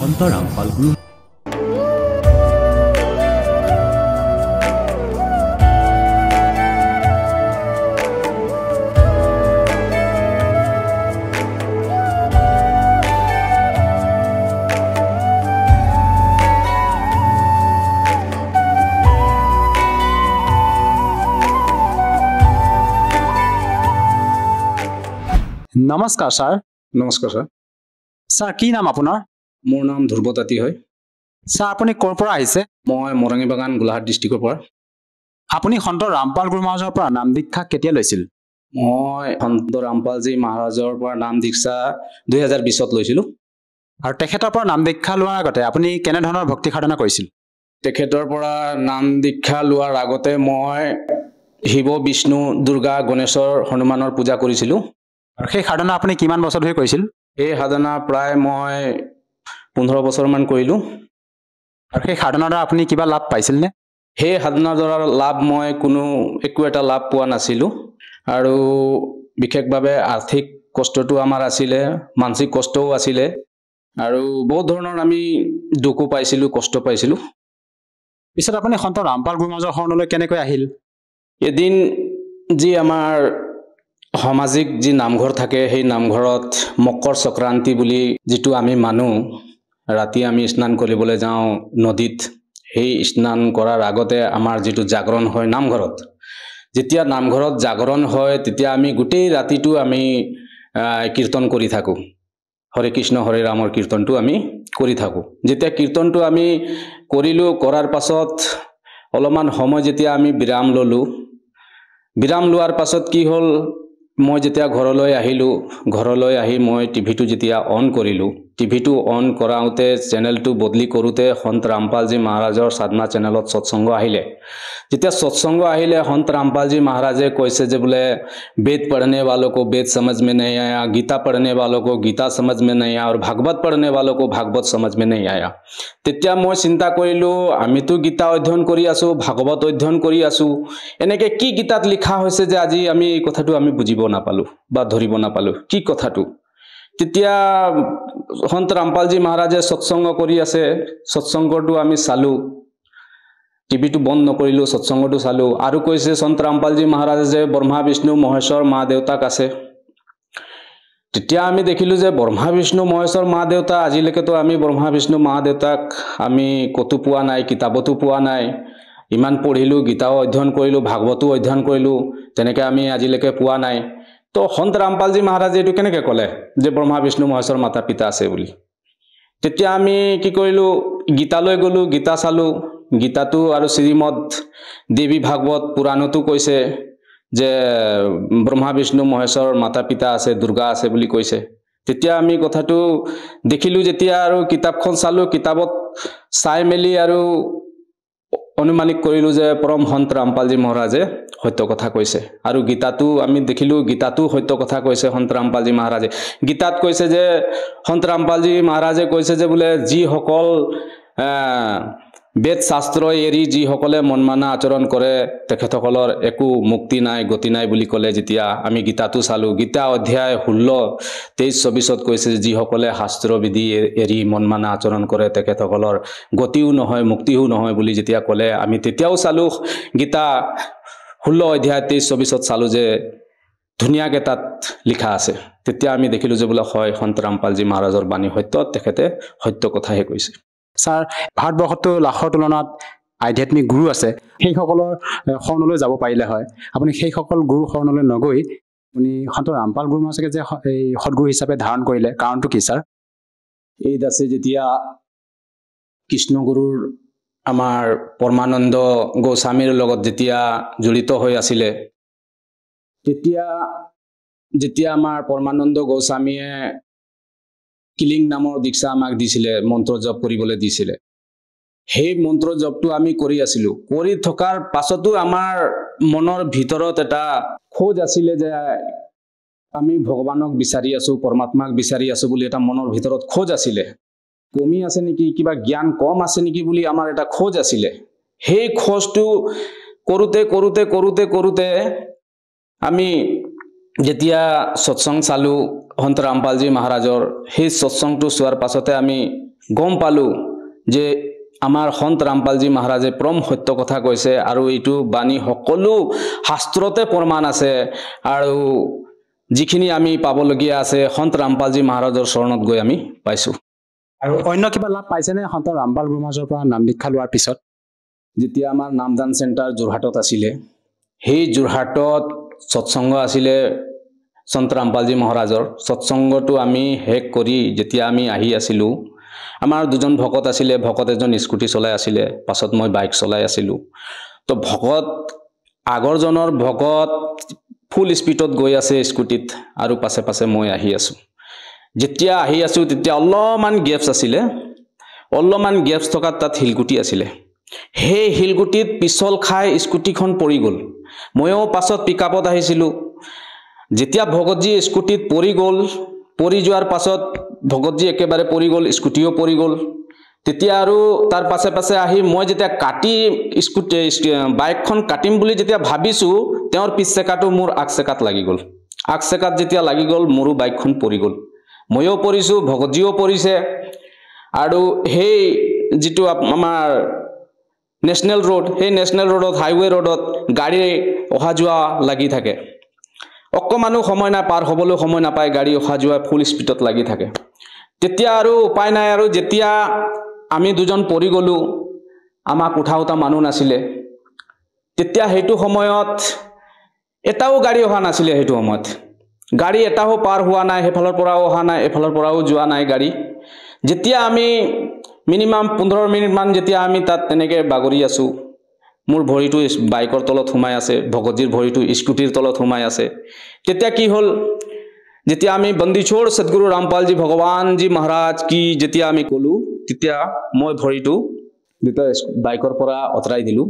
সন্ত ৰামপাল গুৰু নমস্কাৰ স্যাৰ। নমস্কাৰ স্যাৰ। স্যাৰ কি নাম আপোনাৰ? মোৰ নাম ধ্ৰুৱ তাঁতী হয়। স্যাৰ আপুনি ক'ৰ পৰা আহিছে? মই মৰাঙী বাগান গোলাঘাট ডিষ্ট্ৰিক্টৰ পৰা। আপুনি সন্ত ৰামপাল গুৰু মহাৰাজৰ পৰা নাম দীক্ষা কেতিয়া লৈছিল? মই সন্ত ৰামপালজী মহাৰাজৰ পৰা নাম দীক্ষা 2020ত লৈছিলোঁ। আৰু তেখেতৰ পৰা নাম দীক্ষা লোৱাৰ আগতে আপুনি কেনেধৰণৰ ভক্তি সাধনা কৰিছিল? তেখেতৰ পৰা নাম দীক্ষা লোৱাৰ আগতে মই শিৱ, বিষ্ণু, দুৰ্গা, গণেশৰ, হনুমানৰ পূজা কৰিছিলোঁ। আৰু সেই সাধনা আপুনি কিমান বছৰ ধৰি কৰিছিল? এই সাধনা প্ৰায় মই 15 বছৰমান কৰিলোঁ। আৰু সেই সাধনাৰ দ্বাৰা আপুনি কিবা লাভ পাইছিলনে? সেই সাধনাৰ দ্বাৰা লাভ মই একো এটা লাভ পোৱা নাছিলোঁ। আৰু বিশেষভাৱে আৰ্থিক কষ্টটো আমাৰ আছিলে, মানসিক কষ্টও আছিলে, আৰু বহুত ধৰণৰ আমি দুখো পাইছিলোঁ, কষ্ট পাইছিলোঁ। পিছত আপুনি সন্ত ৰামপাল গুৰু মহাৰাজৰ শৰণলৈ কেনেকৈ আহিল? এদিন যি আমাৰ সামাজিক যি নামঘৰ থাকে, সেই নামঘৰত মকৰ সংক্ৰান্তি বুলি যিটো আমি মানো, ৰাতি আমি স্নান কৰিবলৈ যাওঁ নদীত। সেই স্নান কৰাৰ আগতে আমাৰ যিটো জাগৰণ হয় নামঘৰত, যেতিয়া নামঘৰত জাগৰণ হয় তেতিয়া আমি গোটেই ৰাতিটো আমি কীৰ্তন কৰি থাকোঁ। হৰে কৃষ্ণ হৰে ৰামৰ কীৰ্তনটো আমি কৰি থাকোঁ। যেতিয়া কীৰ্তনটো আমি কৰিলোঁ, কৰাৰ পাছত অলপমান সময় যেতিয়া আমি বিৰাম ল'লোঁ, বিৰাম লোৱাৰ পাছত কি হ'ল, মই যেতিয়া ঘৰলৈ আহিলোঁ, ঘৰলৈ আহি মই টিভিটো যেতিয়া অন কৰিলোঁ, টিভিটো অন কৰাওঁতে চেনেলটো বদলি কৰোঁতে সন্ত ৰামপালজী মহাৰাজৰ সাধনা চেনেলত সৎসংগ আহিলে। যেতিয়া সৎসংগ আহিলে, সন্ত ৰামপালজী মহাৰাজে কৈছে যে বোলে वेद पढ़ने वालों को वेद समझ में नहीं आया, गीता पढ़ने वालों को गीता समझ में नहीं आया, और भागवत पढ़ने वालों को भागवत समझ में नहीं आया। তেতিয়া মই চিন্তা কৰিলোঁ, আমিতো গীতা অধ্যয়ন কৰি আছোঁ, ভাগৱত অধ্যয়ন কৰি আছোঁ, এনেকৈ কি গীতাত লিখা হৈছে যে আজি আমি এই কথাটো আমি বুজিব নাপালোঁ বা ধৰিব নাপালোঁ, কি কথাটো। তেতিয়া সন্ত ৰামপালজী মহাৰাজে সৎসংগ কৰি আছে, সৎসংগটো আমি চালোঁ, টিভিটো বন্ধ নকৰিলোঁ, সৎসংগটো চালোঁ। আৰু কৈছে সন্ত ৰামপালজী মহাৰাজে যে ব্ৰহ্মা বিষ্ণু মহেশ্বৰ মা দেউতাক আছে। তেতিয়া আমি দেখিলোঁ যে ব্ৰহ্মা বিষ্ণু মহেশ্বৰ মা দেউতা, আজিলৈকেতো আমি ব্ৰহ্মা বিষ্ণু মা দেউতাক আমি ক'তো পোৱা নাই, কিতাপতো পোৱা নাই। ইমান পঢ়িলোঁ, গীতাও অধ্যয়ন কৰিলোঁ, ভাগৱতো অধ্যয়ন কৰিলোঁ, তেনেকৈ আমি আজিলৈকে পোৱা নাই। তো সন্ত ৰামপালজী মহাৰাজে এইটো কেনেকৈ ক'লে যে ব্ৰহ্মা বিষ্ণু মহেশ্বৰ মাতা পিতা আছে বুলি। তেতিয়া আমি কি কৰিলোঁ, গীতালৈ গ'লোঁ, গীতা চালোঁ। গীতাটো আৰু শ্ৰীমদ দেৱী ভাগৱত পুৰাণতো কৈছে যে ব্ৰহ্মা বিষ্ণু মহেশ্বৰ মাতা পিতা আছে, দুৰ্গা আছে বুলি কৈছে। তেতিয়া আমি কথাটো দেখিলোঁ, যেতিয়া আৰু কিতাপখন চালোঁ, কিতাপত চাই মেলি আৰু অনুমানিক কৰিলোঁ যে পৰম সন্ত ৰামপালজী মহাৰাজে সত্য কথা কৈছে। আৰু গীতাটো আমি দেখিলোঁ, গীতাটো সত্য কথা কৈছে সন্ত ৰামপালজী মহাৰাজে। গীতাত কৈছে যে সন্ত ৰামপালজী মহাৰাজে কৈছে যে বোলে যিসকল বেদ শাস্ত্ৰ এৰি যিসকলে মনমানা আচৰণ কৰে, তেখেতসকলৰ একো মুক্তি নাই, গতি নাই বুলি ক'লে। যেতিয়া আমি গীতাটো চালোঁ, গীতা অধ্যায় 16, 23, 24 কৈছে যিসকলে শাস্ত্ৰ বিধি এৰি মনমানা আচৰণ কৰে, তেখেতসকলৰ গতিও নহয়, মুক্তিও নহয় বুলি যেতিয়া ক'লে, আমি তেতিয়াও চালোঁ গীতা 16 অধ্যায় 23, 24 চালোঁ যে ধুনীয়াকৈ তাত লিখা আছে। তেতিয়া আমি দেখিলোঁ যে বোলে হয়, সন্ত ৰামপালজী মহাৰাজৰ বাণী সত্য, তেখেতে সত্য কথাহে কৈছে। স্যাৰ, ভাৰতবৰ্ষতো লাখৰ তুলনাত আধ্যাত্মিক গুৰু আছে, সেইসকলৰ শৰণলৈ যাব পাৰিলে হয়। আপুনি সেইসকল গুৰু শৰণলৈ নগৈ আপুনি সন্ত ৰামপাল গুৰু মহাৰাজকে যে এই সদগুৰু হিচাপে ধাৰণ কৰিলে, কাৰণটো কি ছাৰ? এই দাসে যেতিয়া কৃষ্ণগুৰুৰ আমাৰ পৰমানন্দ গোস্বামীৰ লগত যেতিয়া জড়িত হৈ আছিলে, যেতিয়া আমাৰ পৰমানন্দ গোস্বামীয়ে কিলিং নামৰ দীক্ষা আমাক দিছিলে, মন্ত্ৰ জপ কৰিবলৈ দিছিলে, সেই মন্ত্ৰ জপটো আমি কৰি আছিলোঁ। কৰি থকাৰ পাছতো আমাৰ মনৰ ভিতৰত এটা খোজ আছিলে যে আমি ভগৱানক বিচাৰি আছোঁ, পৰমাত্মাক বিচাৰি আছোঁ বুলি এটা মনৰ ভিতৰত খোজ আছিলে। কমি আছে নেকি, কিবা জ্ঞান কম আছে নেকি বুলি আমাৰ এটা খোজ আছিলে। সেই খোজটো কৰোঁতে কৰোঁতে কৰোঁতে কৰোঁতে আমি যেতিয়া সৎসং চালোঁ সন্ত ৰামপালজী মহাৰাজৰ, সেই সৎসংটো চোৱাৰ পাছতে আমি গম পালোঁ যে আমাৰ সন্ত ৰামপালজী মহাৰাজে পৰম সত্য কথা কৈছে আৰু এইটো বাণী সকলো শাস্ত্ৰতে প্ৰমাণ আছে আৰু যিখিনি আমি পাবলগীয়া আছে সন্ত ৰামপালজী মহাৰাজৰ চৰণত গৈ আমি পাইছোঁ। আৰু অন্য কিবা লাভ পাইছেনে সন্ত ৰামপাল গুৰু মহাৰাজৰ পৰা নাম দীক্ষা লোৱাৰ পিছত? যেতিয়া আমাৰ নামদান চেণ্টাৰ যোৰহাটত আছিলে, সেই যোৰহাটত সৎসংগ আছিলে সন্ত ৰামপালজী মহাৰাজৰ। সৎসংগটো আমি শেষ কৰি যেতিয়া আমি আহি আছিলোঁ, আমাৰ দুজন ভকত আছিলে, ভকত এজন স্কুটি চলাই আছিলে, পাছত মই বাইক চলাই আছিলোঁ। তো ভকত আগৰজনৰ ভকত ফুল স্পীডত গৈ আছে স্কুটিত আৰু পাছে পাছে মই আহি আছোঁ। যেতিয়া আহি আছোঁ তেতিয়া অলপমান গেপছ আছিলে, অলপমান গেপছ থকাত তাত শিলগুটি আছিলে। সেই শিলগুটিত পিছল খাই স্কুটিখন পৰি গ'ল। ময়ো পাছত পিকআপত আহিছিলোঁ। যেতিয়া ভকতজী স্কুটিত পৰি গ'ল, পৰি যোৱাৰ পাছত ভকতজী একেবাৰে পৰি গ'ল, স্কুটিও পৰি গ'ল। তেতিয়া আৰু তাৰ পাছে পাছে আহি মই যেতিয়া বাইকখন কাটিম বুলি যেতিয়া ভাবিছোঁ, তেওঁৰ পিছ চেকাটো মোৰ আগ চেকাত লাগি গ'ল। আগ চেকাত যেতিয়া লাগি গ'ল, মোৰো বাইকখন পৰি গ'ল। ময়ো পৰিছোঁ, ভকতজীও পৰিছে। আৰু সেই যিটো আমাৰ নেশ্যনেল ৰোড, সেই নেশ্যনেল ৰোডত, হাইৱে ৰোডত গাড়ী অহা যোৱা লাগি থাকে। অকণমানো সময় নাই, পাৰ হ'বলৈ সময় নাপায়, গাড়ী অহা যোৱা ফুল স্পীডত লাগি থাকে। তেতিয়া আৰু উপায় নাই, আৰু যেতিয়া আমি দুজন পৰি গ'লোঁ, আমাক উঠা মানুহ নাছিলে। তেতিয়া সেইটো সময়ত এটাও গাড়ী অহা নাছিলে। সেইটো সময়ত গাড়ী এটাও পাৰ হোৱা নাই, সেইফালৰ পৰাও অহা নাই, এইফালৰ পৰাও যোৱা নাই গাড়ী। যেতিয়া আমি মিনিমাম 15 মিনিটমান যেতিয়া আমি তাত তেনেকৈ বাগৰি আছোঁ, মোৰ ভৰিটো বাইকৰ তলত সোমাই আছে, ভকতজীৰ ভৰিটো স্কুটিৰ তলত সোমাই আছে। তেতিয়া কি হ'ল, যেতিয়া আমি বন্দী ছোড় সদগুৰু ৰামপালজী ভগৱানজী মহাৰাজ কি যেতিয়া আমি ক'লোঁ, তেতিয়া মই ভৰিটো যেতিয়া বাইকৰ পৰা অঁতৰাই দিলোঁ।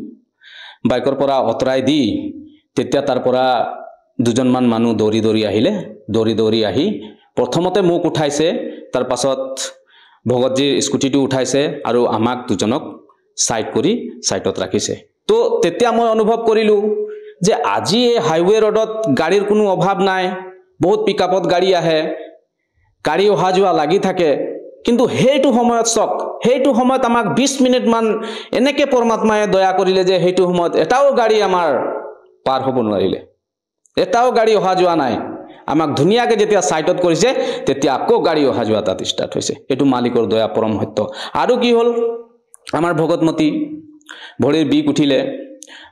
বাইকৰ পৰা অঁতৰাই দি তেতিয়া তাৰ পৰা দুজনমান মানুহ দৌৰি দৌৰি আহিলে। দৌৰি দৌৰি আহি প্ৰথমতে মোক উঠাইছে, তাৰ পাছত ভকতজীৰ স্কুটিটো উঠাইছে আৰু আমাক দুজনক সাইড কৰি সাইডত ৰাখিছে। তো তেতিয়া মই অনুভৱ কৰিলোঁ যে আজি এই হাইৱে ৰোডত গাড়ীৰ কোনো অভাৱ নাই, বহুত পিকআপত গাড়ী আহে, গাড়ী অহা যোৱা লাগি থাকে। কিন্তু সেইটো সময়ত সেইটো সময়ত আমাক 20 মিনিটমান এনেকৈ পৰমাত্মাই দয়া কৰিলে যে সেইটো সময়ত এটাও গাড়ী আমাৰ পাৰ হ'ব নোৱাৰিলে, এটাও গাড়ী অহা যোৱা নাই। আমাক ধুনীয়াকৈ যেতিয়া সাইডত কৰিছে, তেতিয়া আকৌ গাড়ী অহা যোৱা তাত ষ্টাৰ্ট হৈছে। এইটো মালিকৰ দয়া, পৰম সত্য। আৰু কি হ'ল, আমাৰ ভগতমতী ভৰিৰ বিষ উঠিলে।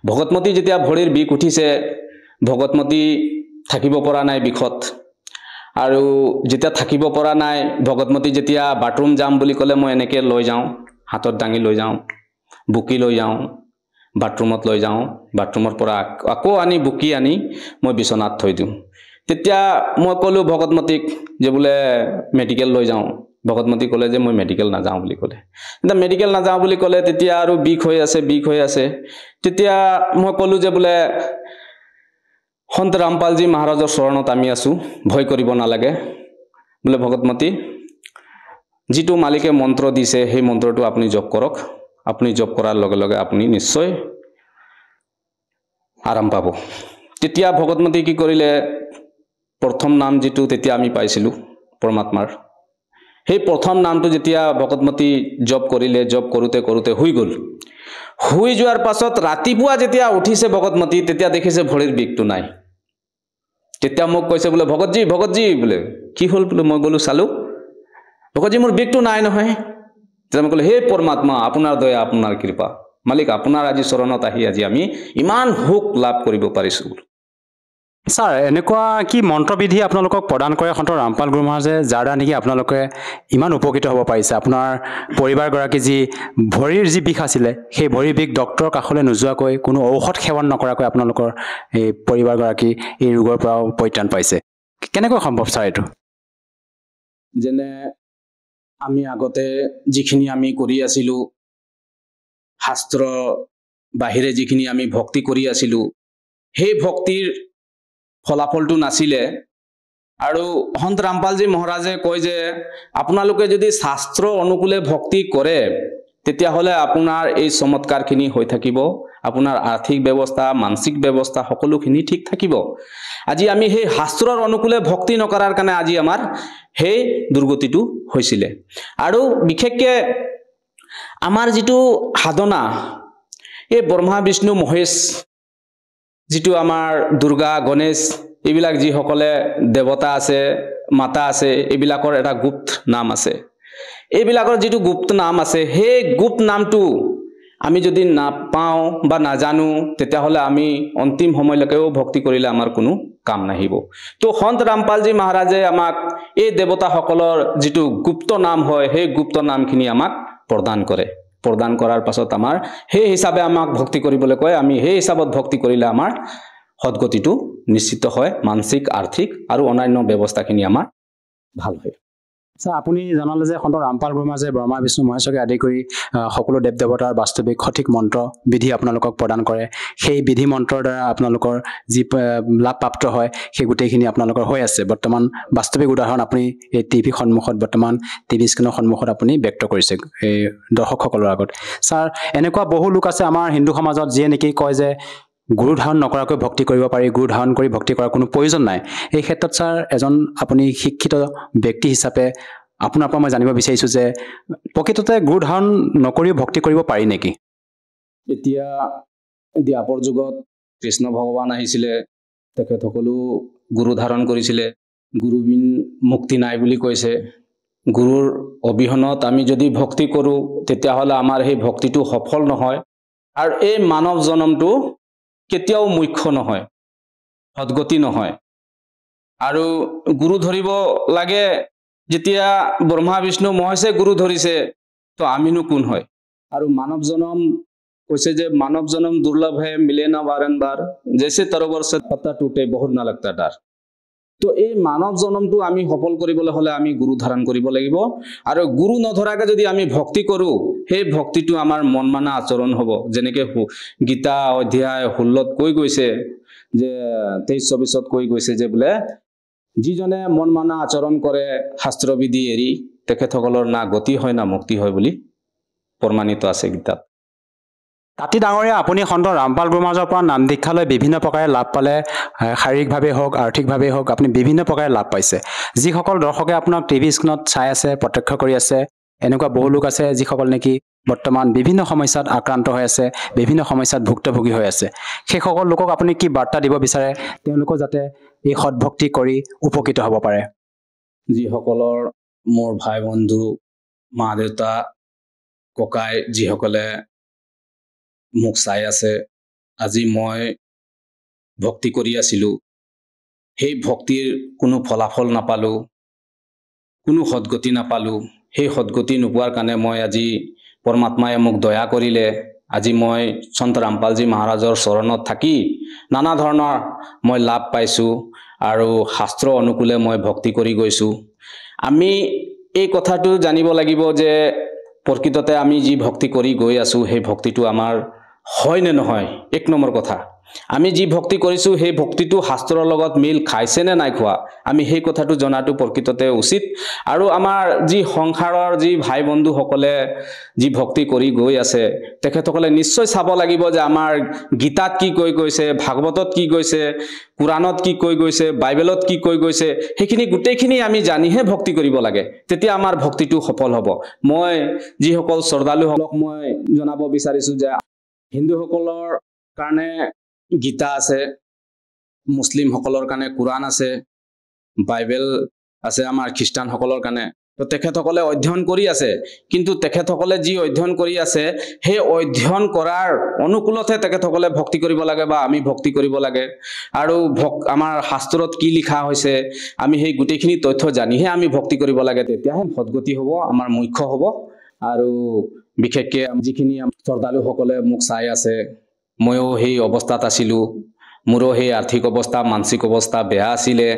ভগতমতী যেতিয়া ভৰিৰ বিষ উঠিছে, ভগতমতী থাকিব পৰা নাই বিষত। আৰু যেতিয়া থাকিব পৰা নাই, ভগতমতী যেতিয়া বাথৰুম যাম বুলি ক'লে, মই এনেকৈ লৈ যাওঁ, হাতত দাঙি লৈ যাওঁ, বুকি লৈ যাওঁ, বাথৰুমত লৈ যাওঁ। বাথৰুমৰ পৰা আকৌ আনি বুকি আনি মই বিচনাত থৈ দিওঁ। তেতিয়া মই ক'লোঁ ভগতমতীক যে বোলে মেডিকেল লৈ যাওঁ। ভগতমতী ক'লে যে মই মেডিকেল নাযাওঁ বুলি ক'লে। এতিয়া মেডিকেল নাযাওঁ বুলি ক'লে, তেতিয়া আৰু বিষ হৈ আছে। তেতিয়া মই ক'লোঁ যে বোলে সন্ত ৰামপালজী মহাৰাজৰ চৰণত আমি আছোঁ, ভয় কৰিব নালাগে। বোলে ভগতমতী, যিটো মালিকে মন্ত্ৰ দিছে সেই মন্ত্ৰটো আপুনি জপ কৰক। আপুনি জপ কৰাৰ লগে লগে আপুনি নিশ্চয় আৰাম পাব। তেতিয়া ভগতমতী কি কৰিলে, প্ৰথম নাম যিটো তেতিয়া আমি পাইছিলোঁ পৰমাত্মাৰ, সেই প্ৰথম নামটো যেতিয়া ভগতমতী জপ কৰিলে, জপ কৰোঁতে কৰোঁতে শুই গ'ল। শুই যোৱাৰ পাছত ৰাতিপুৱা যেতিয়া উঠিছে ভগতমতী, তেতিয়া দেখিছে ভৰিৰ বিষটো নাই। তেতিয়া মোক কৈছে বোলে ভগতজী বোলে কি হ'ল বোলে। মই গ'লোঁ চালোঁ, ভগতজী মোৰ বিষটো নাই নহয়। তেতিয়া মই ক'লোঁ, হে পৰমাত্মা, আপোনাৰ দয়া, আপোনাৰ কৃপা, মালিক আপোনাৰ আজি চৰণত আহি আজি আমি ইমান সুখ লাভ কৰিব পাৰিছোঁ। ছাৰ, এনেকুৱা কি মন্ত্ৰবিধি আপোনালোকক প্ৰদান কৰে সন্ত ৰামপাল গুৰু মহাৰাজে, যাৰ দ্বাৰা নেকি আপোনালোকে ইমান উপকৃত হ'ব পাৰিছে? আপোনাৰ পৰিবাৰগৰাকী যি ভৰিৰ যি বিষ আছিলে, সেই ভৰিৰ বিষ ডক্তৰৰ কাষলৈ নোযোৱাকৈ, কোনো ঔষধ সেৱন নকৰাকৈ আপোনালোকৰ এই পৰিবাৰগৰাকী এই ৰোগৰ পৰাও পৰিত্ৰাণ পাইছে। কেনেকৈ সম্ভৱ ছাৰ এইটো? যেনে আমি আগতে যিখিনি আমি কৰি আছিলোঁ, শাস্ত্ৰ বাহিৰে যিখিনি আমি ভক্তি কৰি আছিলোঁ, সেই ভক্তিৰ ফলাফলটো নাছিলে। আৰু সন্ত ৰামপালজী মহাৰাজে কয় যে আপোনালোকে যদি শাস্ত্ৰ অনুকূলে ভক্তি কৰে, তেতিয়াহ'লে আপোনাৰ এই চমৎকাৰখিনি হৈ থাকিব আপোনাৰ আৰ্থিক ব্যৱস্থা মানসিক ব্যৱস্থা সকলোখিনি ঠিক থাকিব আজি আমি সেই শাস্ত্ৰৰ অনুকূলে ভক্তি নকৰাৰ কাৰণে আজি আমাৰ সেই দুৰ্গতিটো হৈছিলে আৰু বিশেষকৈ আমাৰ যিটো সাধনা এই ব্ৰহ্মা বিষ্ণু মহেশ যিটো আমাৰ দুৰ্গা গণেশ এইবিলাক যিসকলে দেৱতা আছে মাতা আছে এইবিলাকৰ এটা গুপ্ত নাম আছে এইবিলাকৰ যিটো গুপ্ত নাম আছে সেই গুপ্ত নামটো আমি যদি নাপাওঁ বা নাজানো তেতিয়াহলে আমি অন্তিম সময়লৈকেও ভক্তি কৰিলে আমাৰ কোনো কাম নাহিব তো সন্ত ৰামপালজী মহাৰাজে আমাক এই দেৱতাসকলৰ যিটো গুপ্ত নাম হয় সেই গুপ্ত নামখিনি আমাক প্ৰদান কৰাৰ পাছত আমাৰ সেই হিচাপে আমাক ভক্তি কৰিবলৈ কয় আমি সেই হিচাপত ভক্তি কৰিলে আমাৰ সদগতিটো নিশ্চিত হয় মানসিক আৰ্থিক আৰু অন্যান্য ব্যৱস্থাখিনি আমাৰ ভাল হয় স্যাৰ আপুনি জনালে যে সন্ত ৰামপাল গুৰুমাজে ব্ৰহ্মা বিষ্ণু মহেশকে আদি কৰি সকলো দেৱ দেৱতাৰ বাস্তৱিক সঠিক মন্ত্ৰ বিধি আপোনালোকক প্ৰদান কৰে সেই বিধি মন্ত্ৰৰ দ্বাৰা আপোনালোকৰ যি লাভ প্ৰাপ্ত হয় সেই গোটেইখিনি আপোনালোকৰ হৈ আছে বৰ্তমান বাস্তৱিক উদাহৰণ আপুনি এই টিভি সন্মুখত বৰ্তমান টিভি স্ক্ৰীনৰ সন্মুখত আপুনি ব্যক্ত কৰিছে এই দৰ্শকসকলৰ আগত স্যাৰ এনেকুৱা বহু লোক আছে আমাৰ হিন্দু সমাজত যিয়ে নেকি কয় যে গুৰু ধাৰণ নকৰাকৈ ভক্তি কৰিব পাৰি গুৰু ধাৰণ কৰি ভক্তি কৰাৰ কোনো প্ৰয়োজন নাই এই ক্ষেত্ৰত স্যাৰ এজন আপুনি শিক্ষিত ব্যক্তি হিচাপে আপোনাৰ পৰা মই জানিব বিচাৰিছো যে প্ৰকৃততে গুৰু ধাৰণ নকৰিও ভক্তি কৰিব পাৰি নেকি এতিয়া দ্বাপৰ যুগত কৃষ্ণ ভগৱান আহিছিলে তেখেতসকলো গুৰু ধাৰণ কৰিছিলে গুৰুবিন মুক্তি নাই বুলি কৈছে গুৰুৰ অবিহনত আমি যদি ভক্তি কৰোঁ তেতিয়াহ'লে আমাৰ সেই ভক্তিটো সফল নহয় আৰু এই মানৱ জনমটো কেতিয়াও মুখ্য নহয় সদগতি নহয় আৰু গুৰু ধৰিব লাগে যেতিয়া ব্ৰহ্মা বিষ্ণু মহেশে গুৰু ধৰিছে তো আমিনো কোন হয় আৰু মানৱ জনম কৈছে যে মানৱ জনম দুৰ্লভ হে মিলে না বাৰম্বাৰ জैसे তৰবৰ से पत्ता टूटे बहुत ना लगता डर তো এই মানৱ জনমটো আমি সফল কৰিবলৈ হলে আমি গুৰু ধাৰণ কৰিব লাগিব আৰু গুৰু নধৰাকে যদি আমি ভক্তি কৰো সেই ভক্তিটো আমাৰ মন মানা আচৰণ হ'ব যেনেকৈ গীতা অধ্যায় 16ত কৈ গৈছে যে 23-24ত কৈ গৈছে যে বোলে যিজনে মন মানা আচৰণ কৰে শাস্ত্ৰবিধি এৰি তেখেতসকলৰ না গতি হয় না মুক্তি হয় বুলি প্ৰমাণিত আছে গীতাত তাতি ডাঙৰীয়া আপুনি সন্ত ৰামপাল গুৰুমাজৰ পৰা নাম দীক্ষালৈ বিভিন্ন প্ৰকাৰে লাভ পালে শাৰীৰিকভাৱে হওক আৰ্থিকভাৱে হওক আপুনি বিভিন্ন প্ৰকাৰে লাভ পাইছে যিসকল দৰ্শকে আপোনাক টিভি স্ক্ৰীনত চাই আছে প্ৰত্যক্ষ কৰি আছে এনেকুৱা বহু লোক আছে যিসকল নেকি বৰ্তমান বিভিন্ন সমস্যাত আক্ৰান্ত হৈ আছে বিভিন্ন সমস্যাত ভুক্তভোগী হৈ আছে সেই সকল লোকক আপুনি কি বাৰ্তা দিব বিচাৰে তেওঁলোকক যাতে এই সৎভক্তি কৰি উপকৃত হ'ব পাৰে যিসকলৰ মোৰ ভাই বন্ধু মা দেউতা ককাই যিসকলে মোক চাই আছে আজি মই ভক্তি কৰি আছিলোঁ সেই ভক্তিৰ কোনো ফলাফল নাপালোঁ কোনো সদগতি নাপালোঁ সেই সদগতি নোপোৱাৰ কাৰণে মই আজি পৰমাত্মাই মোক দয়া কৰিলে আজি মই সন্ত ৰামপালজী মহাৰাজৰ চৰণত থাকি নানা ধৰণৰ মই লাভ পাইছোঁ আৰু শাস্ত্ৰ অনুকূলে মই ভক্তি কৰি গৈছোঁ আমি এই কথাটো জানিব লাগিব যে প্ৰকৃততে আমি যি ভক্তি কৰি গৈ আছোঁ সেই ভক্তিটো আমাৰ হয় নে নহয় এক নম্বৰ কথা আমি যি ভক্তি কৰিছোঁ সেই ভক্তিটো শাস্ত্ৰৰ লগত মিল খাইছে নে নাই খোৱা আমি সেই কথাটো জনাটো প্ৰকৃততে উচিত আৰু আমাৰ যি সংসাৰৰ যি ভাই বন্ধুসকলে যি ভক্তি কৰি গৈ আছে তেখেতসকলে নিশ্চয় চাব লাগিব যে আমাৰ গীতাত কি কৈ গৈছে ভাগৱতত কি কৈছে কুৰাণত কি কৈ গৈছে বাইবেলত কি কৈ গৈছে সেইখিনি গোটেইখিনি আমি জানিহে ভক্তি কৰিব লাগে তেতিয়া আমাৰ ভক্তিটো সফল হ'ব মই যিসকল শ্ৰদ্ধালুসকলক মই জনাব বিচাৰিছোঁ যে হিন্দুসকলৰ কাৰণে গীতা আছে মুছলিমসকলৰ কাৰণে কুৰাণ আছে বাইবেল আছে আমাৰ খ্ৰীষ্টানসকলৰ কাৰণে তো তেখেতসকলে অধ্যয়ন কৰি আছে কিন্তু তেখেতসকলে যি অধ্যয়ন কৰি আছে সেই অধ্যয়ন কৰাৰ অনুকূলতহে তেখেতসকলে ভক্তি কৰিব লাগে বা আমি ভক্তি কৰিব লাগে আৰু আমাৰ শাস্ত্ৰত কি লিখা হৈছে আমি সেই গোটেইখিনি তথ্য জানিহে আমি ভক্তি কৰিব লাগে তেতিয়াহে সদগতি হ'ব আমাৰ মুখ্য হ'ব আৰু বিশেষকৈ যিখিনি শ্ৰদ্ধালুসকলে মোক চাই আছে ময়ো সেই অৱস্থাত আছিলোঁ মোৰো সেই আৰ্থিক অৱস্থা মানসিক অৱস্থা বেয়া আছিলে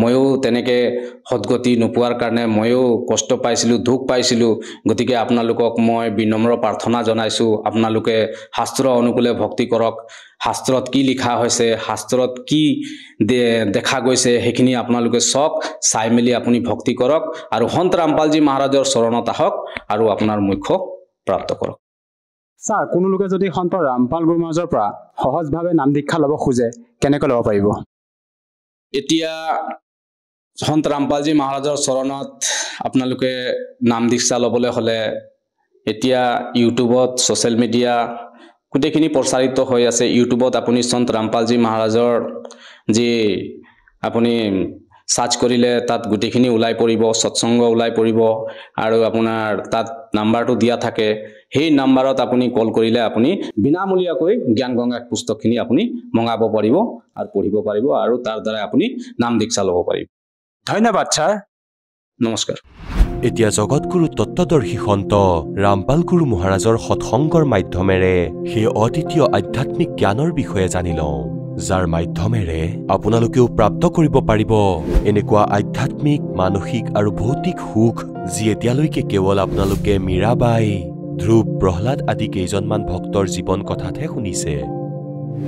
ময়ো তেনেকৈ সদগতি নোপোৱাৰ কাৰণে ময়ো কষ্ট পাইছিলোঁ দুখ পাইছিলোঁ গতিকে আপোনালোকক মই বিনম্ৰ প্ৰাৰ্থনা জনাইছোঁ আপোনালোকে শাস্ত্ৰ অনুকূলে ভক্তি কৰক শাস্ত্ৰত কি লিখা হৈছে শাস্ত্ৰত কি দেখা গৈছে সেইখিনি আপোনালোকে চক চাই মেলি আপুনি ভক্তি কৰক আৰু সন্ত ৰামপালজী মহাৰাজৰ চৰণত আহক আৰু আপোনাৰ মুখ্য প্ৰাপ্ত কৰক ছাৰ কোনো লোকে যদি সন্ত ৰামপাল গুৰু মহাৰাজৰ পৰা সহজভাৱে নাম দীক্ষা ল'ব খোজে কেনেকৈ ল'ব পাৰিব? এতিয়া সন্ত ৰামপালজী মহাৰাজৰ চৰণত আপোনালোকে নাম দীক্ষা ল'বলৈ হ'লে এতিয়া ইউটিউবত ছ'চিয়েল মিডিয়া গোটেইখিনি প্ৰচাৰিত হৈ আছে। ইউটিউবত আপুনি সন্ত ৰামপালজী মহাৰাজৰ যি আপুনি সাৰ্চ কৰিলে তাত গোটেইখিনি ওলাই পৰিব, সৎসংগ ওলাই পৰিব আৰু আপোনাৰ তাত নাম্বাৰটো দিয়া থাকে। সেই নাম্বাৰত আপুনি কল কৰিলে আপুনি বিনামূলীয়াকৈ জ্ঞান গংগা পুস্তকখিনি আপুনি মঙাব পাৰিব আৰু পঢ়িব পাৰিব আৰু তাৰ দ্বাৰা আপুনি নাম দীক্ষা ল'ব পাৰিব। ধন্যবাদ ছাৰ। নমস্কাৰ। এতিয়া জগতগুৰু তত্ত্বদৰ্শী সন্ত ৰামপাল গুৰু মহাৰাজৰ সৎসংগৰ মাধ্যমেৰে সেই অদ্বিতীয় আধ্যাত্মিক জ্ঞানৰ বিষয়ে জানি লওঁ, যাৰ মাধ্যমেৰে আপোনালোকেও প্ৰাপ্ত কৰিব পাৰিব এনেকুৱা আধ্যাত্মিক, মানসিক আৰু ভৌতিক সুখ যি এতিয়ালৈকে কেৱল আপোনালোকে মীৰাবাই, ধ্ৰুৱ, প্ৰহ্লাদ আদি কেইজনমান ভক্তৰ জীৱন কথাতহে শুনিছে।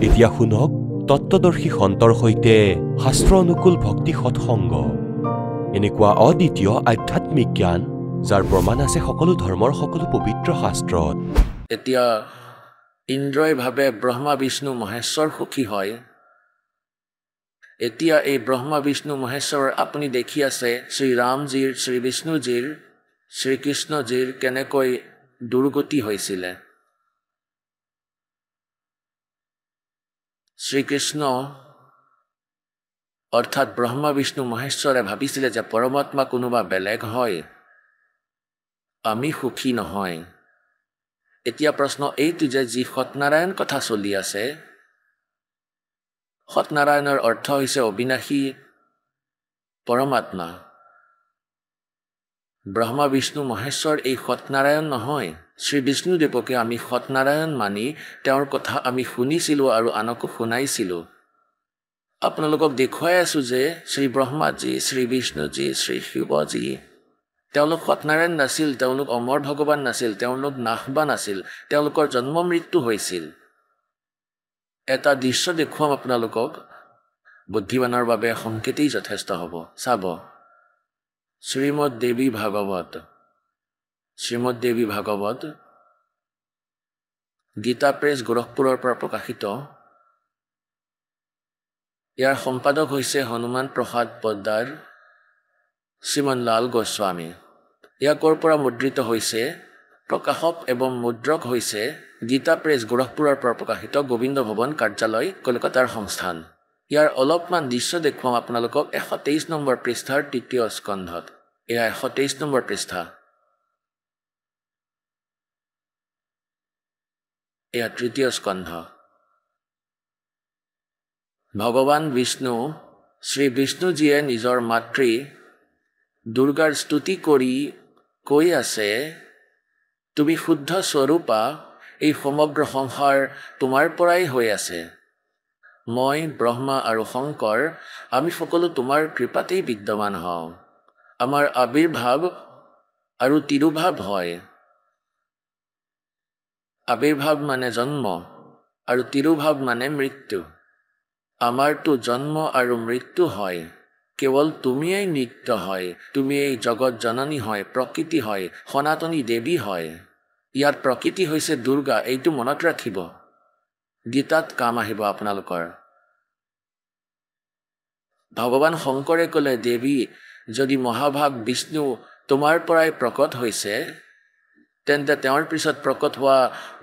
এতিয়া শুনক তত্ত্বদৰ্শী সন্তৰ সৈতে শাস্ত্ৰ অনুকূল ভক্তি সৎসংগ, এনেকুৱা অদ্বিতীয় আধ্যাত্মিক জ্ঞান যাৰ প্ৰমাণ আছে সকলো ধৰ্মৰ সকলো পবিত্ৰ শাস্ত্ৰত। এতিয়া ইন্দ্ৰই ভাবে ব্ৰহ্মা বিষ্ণু মহেশ্বৰ সুখী হয়। এতিয়া এই ব্ৰহ্মা বিষ্ণু মহেশ্বৰ আপুনি দেখি আছে শ্ৰীৰামজীৰ, শ্ৰী বিষ্ণুজীৰ, শ্ৰীকৃষ্ণজীৰ কেনেকৈ দুৰ্গতি হৈছিলে। শ্ৰীকৃষ্ণ অৰ্থাৎ ব্ৰহ্মা বিষ্ণু মহেশ্বৰে ভাবিছিলে যে পৰমাত্মা কোনোবা বেলেগ হয়, আমি সুখী নহয়। এতিয়া প্ৰশ্ন এইটো যে যি সত্যনাৰায়ণ কথা চলি আছে, সত্যনাৰায়ণৰ অৰ্থ হৈছে অবিনাশী পৰমাত্মা। ব্ৰহ্মা বিষ্ণু মহেশ্বৰ এই সত্যনাৰায়ণ নহয়। শ্ৰী বিষ্ণুদেৱকে আমি সত্যনাৰায়ণ মানি তেওঁৰ কথা আমি শুনিছিলোঁ আৰু আনকো শুনাইছিলোঁ। আপোনালোকক দেখুৱাই আছোঁ যে শ্ৰী ব্ৰহ্মাজী, শ্ৰী বিষ্ণুজী, শ্ৰী শিৱজী তেওঁলোক সত্যনাৰায়ণ নাছিল, তেওঁলোক অমৰ ভগৱান নাছিল, তেওঁলোক নাশবান আছিল, তেওঁলোকৰ জন্ম মৃত্যু হৈছিল। এটা দৃশ্য দেখুৱাম আপোনালোকক, বুদ্ধিমানৰ বাবে সংকেতেই যথেষ্ট হ'ব। চাব, শ্ৰীমদ দেৱী ভাগৱত, শ্ৰীমদ দেৱী ভাগৱত গীতা প্ৰেছ গোৰখপুৰৰ পৰা প্ৰকাশিত। ইয়াৰ সম্পাদক হৈছে হনুমান প্ৰসাদ পোদ্দাৰ, শ্ৰীমন লাল গোস্বামী। ইয়াৰ ক'ৰ পৰা মুদ্ৰিত হৈছে? প্ৰকাশক এবং মুদ্ৰক হৈছে গীতা প্ৰেছ গোৰখপুৰৰ পৰা প্ৰকাশিত, গোবিন্দ ভৱন কাৰ্যালয়, কলকাতাৰ সংস্থান। ইয়াৰ অলপমান দৃশ্য দেখুৱাম আপোনালোকক 123 নম্বৰ পৃষ্ঠাৰ 3য় স্কন্ধত। এয়া 123 নম্বৰ পৃষ্ঠা, এয়া 3য় স্কন্ধ। ভগৱান বিষ্ণু, শ্ৰী বিষ্ণুজীয়ে নিজৰ মাতৃ দুৰ্গাৰ স্তুতি কৰি কৈ আছে, তুমি শুদ্ধ স্বৰূপা, এই সমগ্ৰ সংসাৰ তোমাৰ পৰাই হৈ আছে। মই, ব্ৰহ্মা আৰু শংকৰ আমি সকলো তোমাৰ কৃপাতেই বিদ্যমান হওঁ। আমাৰ আবিৰ্ভাৱ আৰু তিৰুভাৱ হয়। আবিৰ্ভাৱ মানে জন্ম আৰু তিৰুভাৱ মানে মৃত্যু। আমাৰতো জন্ম আৰু মৃত্যু হয়, কেৱল তুমিয়েই নিত্য হয়, তুমিয়েই জগত জননী হয়, প্ৰকৃতি হয়, সনাতনী দেৱী হয়। ইয়াত প্ৰকৃতি হৈছে দুৰ্গা, এইটো মনত ৰাখিব, গীতাত কাম আহিব আপোনালোকৰ। ভগৱান শংকৰে ক'লে, দেৱী যদি মহাভাগ বিষ্ণু তোমাৰ পৰাই প্ৰকট হৈছে, তেন্তে তেওঁৰ পিছত প্ৰকট হোৱা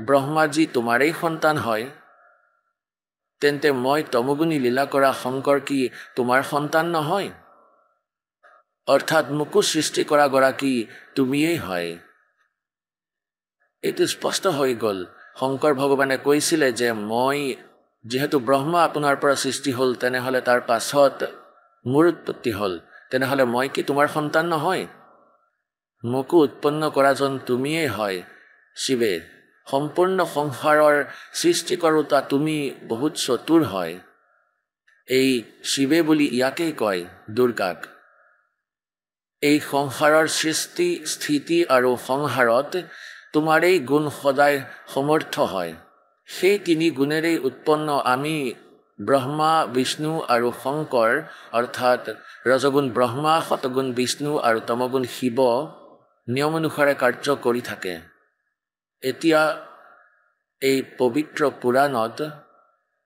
ব্ৰহ্মাজী তোমাৰেই সন্তান হয়। তেন্তে মই তমগুণী লীলা কৰা শংকৰ কি তোমাৰ সন্তান নহয়? অৰ্থাৎ মোকো সৃষ্টি কৰা গৰাকী তুমিয়েই হয়। এইটো স্পষ্ট হৈ গ'ল। শংকৰ ভগৱানে কৈছিলে যে মই যিহেতু ব্ৰহ্মা আপোনাৰ পৰা সৃষ্টি হ'ল, তেনেহ'লে তাৰ পাছত মোৰ উৎপত্তি হ'ল, তেনেহ'লে মই কি তোমাৰ সন্তান নহয়? মোকো উৎপন্ন কৰাজন তুমিয়েই হয় শিৱে। সম্পূৰ্ণ সংসাৰৰ সৃষ্টি কৰোঁতা তুমি বহুত চতুৰ হয়। এই শিৱে বুলি ইয়াকেই কয়, দুৰ্গাক। এই সংসাৰৰ সৃষ্টি, স্থিতি আৰু সংহাৰত তোমাৰেই গুণ সদায় সমৰ্থ হয়। সেই তিনি গুণেৰেই উৎপন্ন আমি ব্ৰহ্মা, বিষ্ণু আৰু শংকৰ, অৰ্থাৎ ৰজগুণ ব্ৰহ্মা, সতগুণ বিষ্ণু আৰু তমগুণ শিৱ নিয়ম অনুসাৰে কাৰ্য কৰি থাকে। এতিয়া এই পবিত্ৰ পুৰাণত